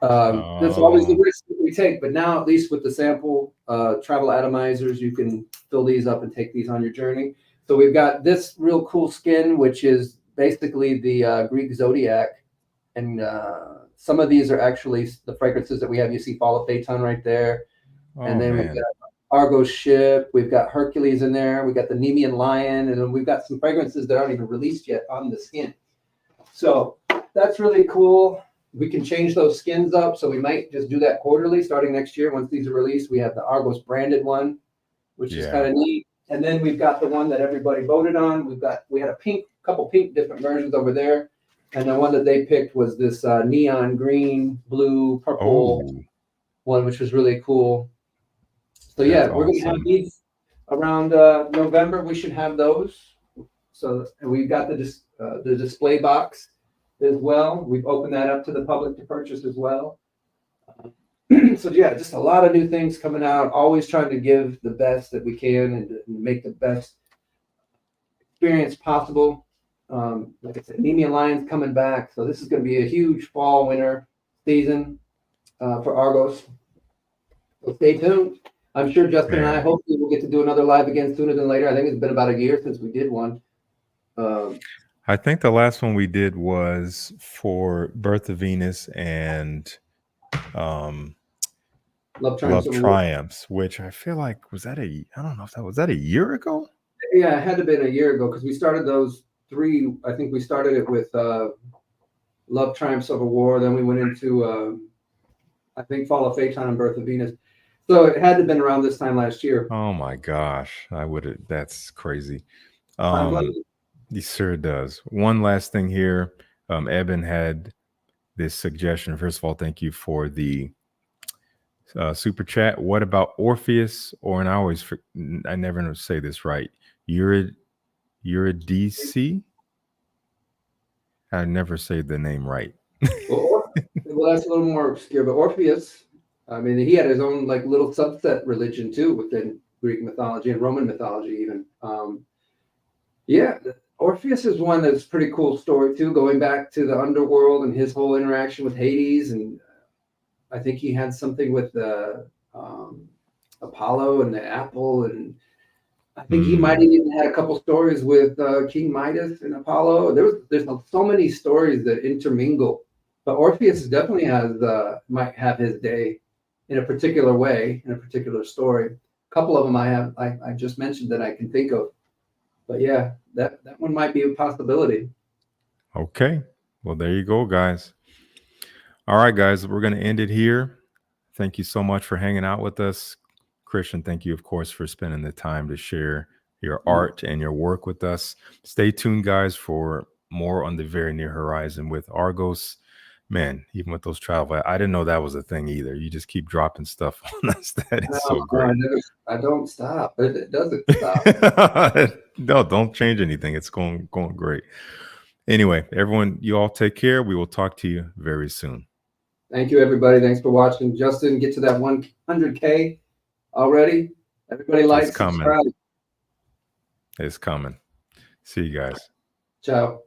That's always the Oh, risk that we take, but now at least with the sample travel atomizers, you can fill these up and take these on your journey. So we've got this real cool skin, which is basically the Greek zodiac, and some of these are actually the fragrances that we have. You see Fall of Phaeton right there, and oh then we've man. got Argos ship. We've got Hercules in there. We've got the Nemean lion, and then we've got some fragrances that aren't even released yet on the skin. So that's really cool. We can change those skins up, so we might just do that quarterly starting next year. Once these are released, we have the Argos branded one, which is Yeah. kind of neat. And then we've got the one that everybody voted on. We had a couple pink different versions over there, and the one that they picked was this neon green, blue, purple Oh, one, which was really cool. So that's yeah, we're gonna have awesome. these around November. We should have those. So and we've got the display box as well. We've opened that up to the public to purchase as well. So yeah, just a lot of new things coming out. Always trying to give the best that we can and make the best experience possible. Like I said, Nemean Lions coming back, so this is going to be a huge fall winter season for Argos. So stay tuned. I'm sure Justin and I Man. hopefully will get to do another live again sooner than later. I think it's been about a year since we did one. I think the last one we did was for Birth of Venus and um Love Triumphs Love of War. Triumphs, which I feel like I don't know if that was that a year ago? Yeah, it had to have been a year ago because we started those 3. I think we started it with Love Triumphs of a War. Then we went into I think Fall of Phaeton and Birth of Venus. So it had to have been around this time last year. Oh my gosh. That's crazy. I'm glad. He sure does. One last thing here. Eben had this suggestion. First of all, thank you for the super chat. What about Orpheus? Or and I never say this right. Eurydice? I never say the name right. Well, that's a little more obscure, but Orpheus, I mean, he had his own like little subset religion too within Greek mythology and Roman mythology even. Yeah, Orpheus is one that's pretty cool story too, going back to the underworld and his whole interaction with Hades, and I think he had something with the Apollo and the apple, and I think he might have even had a couple stories with King Midas and Apollo. There's so many stories that intermingle, but Orpheus definitely might have his day in a particular way, in a particular story. couple of them I just mentioned that I can think of. But yeah, that one might be a possibility. Okay. Well, there you go, guys. All right, guys, we're going to end it here. Thank you so much for hanging out with us. Christian, thank you, of course, for spending the time to share your art and your work with us. Stay tuned, guys, for more on the very near horizon with Argos. Man, even with those travel, I didn't know that was a thing either. You just keep dropping stuff on us. That is so great. I don't stop. It doesn't stop. No, don't change anything. It's going great. Anyway, everyone, you all take care. We will talk to you very soon. Thank you, everybody. Thanks for watching. Justin, get to that 100K already. Everybody like, subscribe. It's coming. See you guys. Ciao.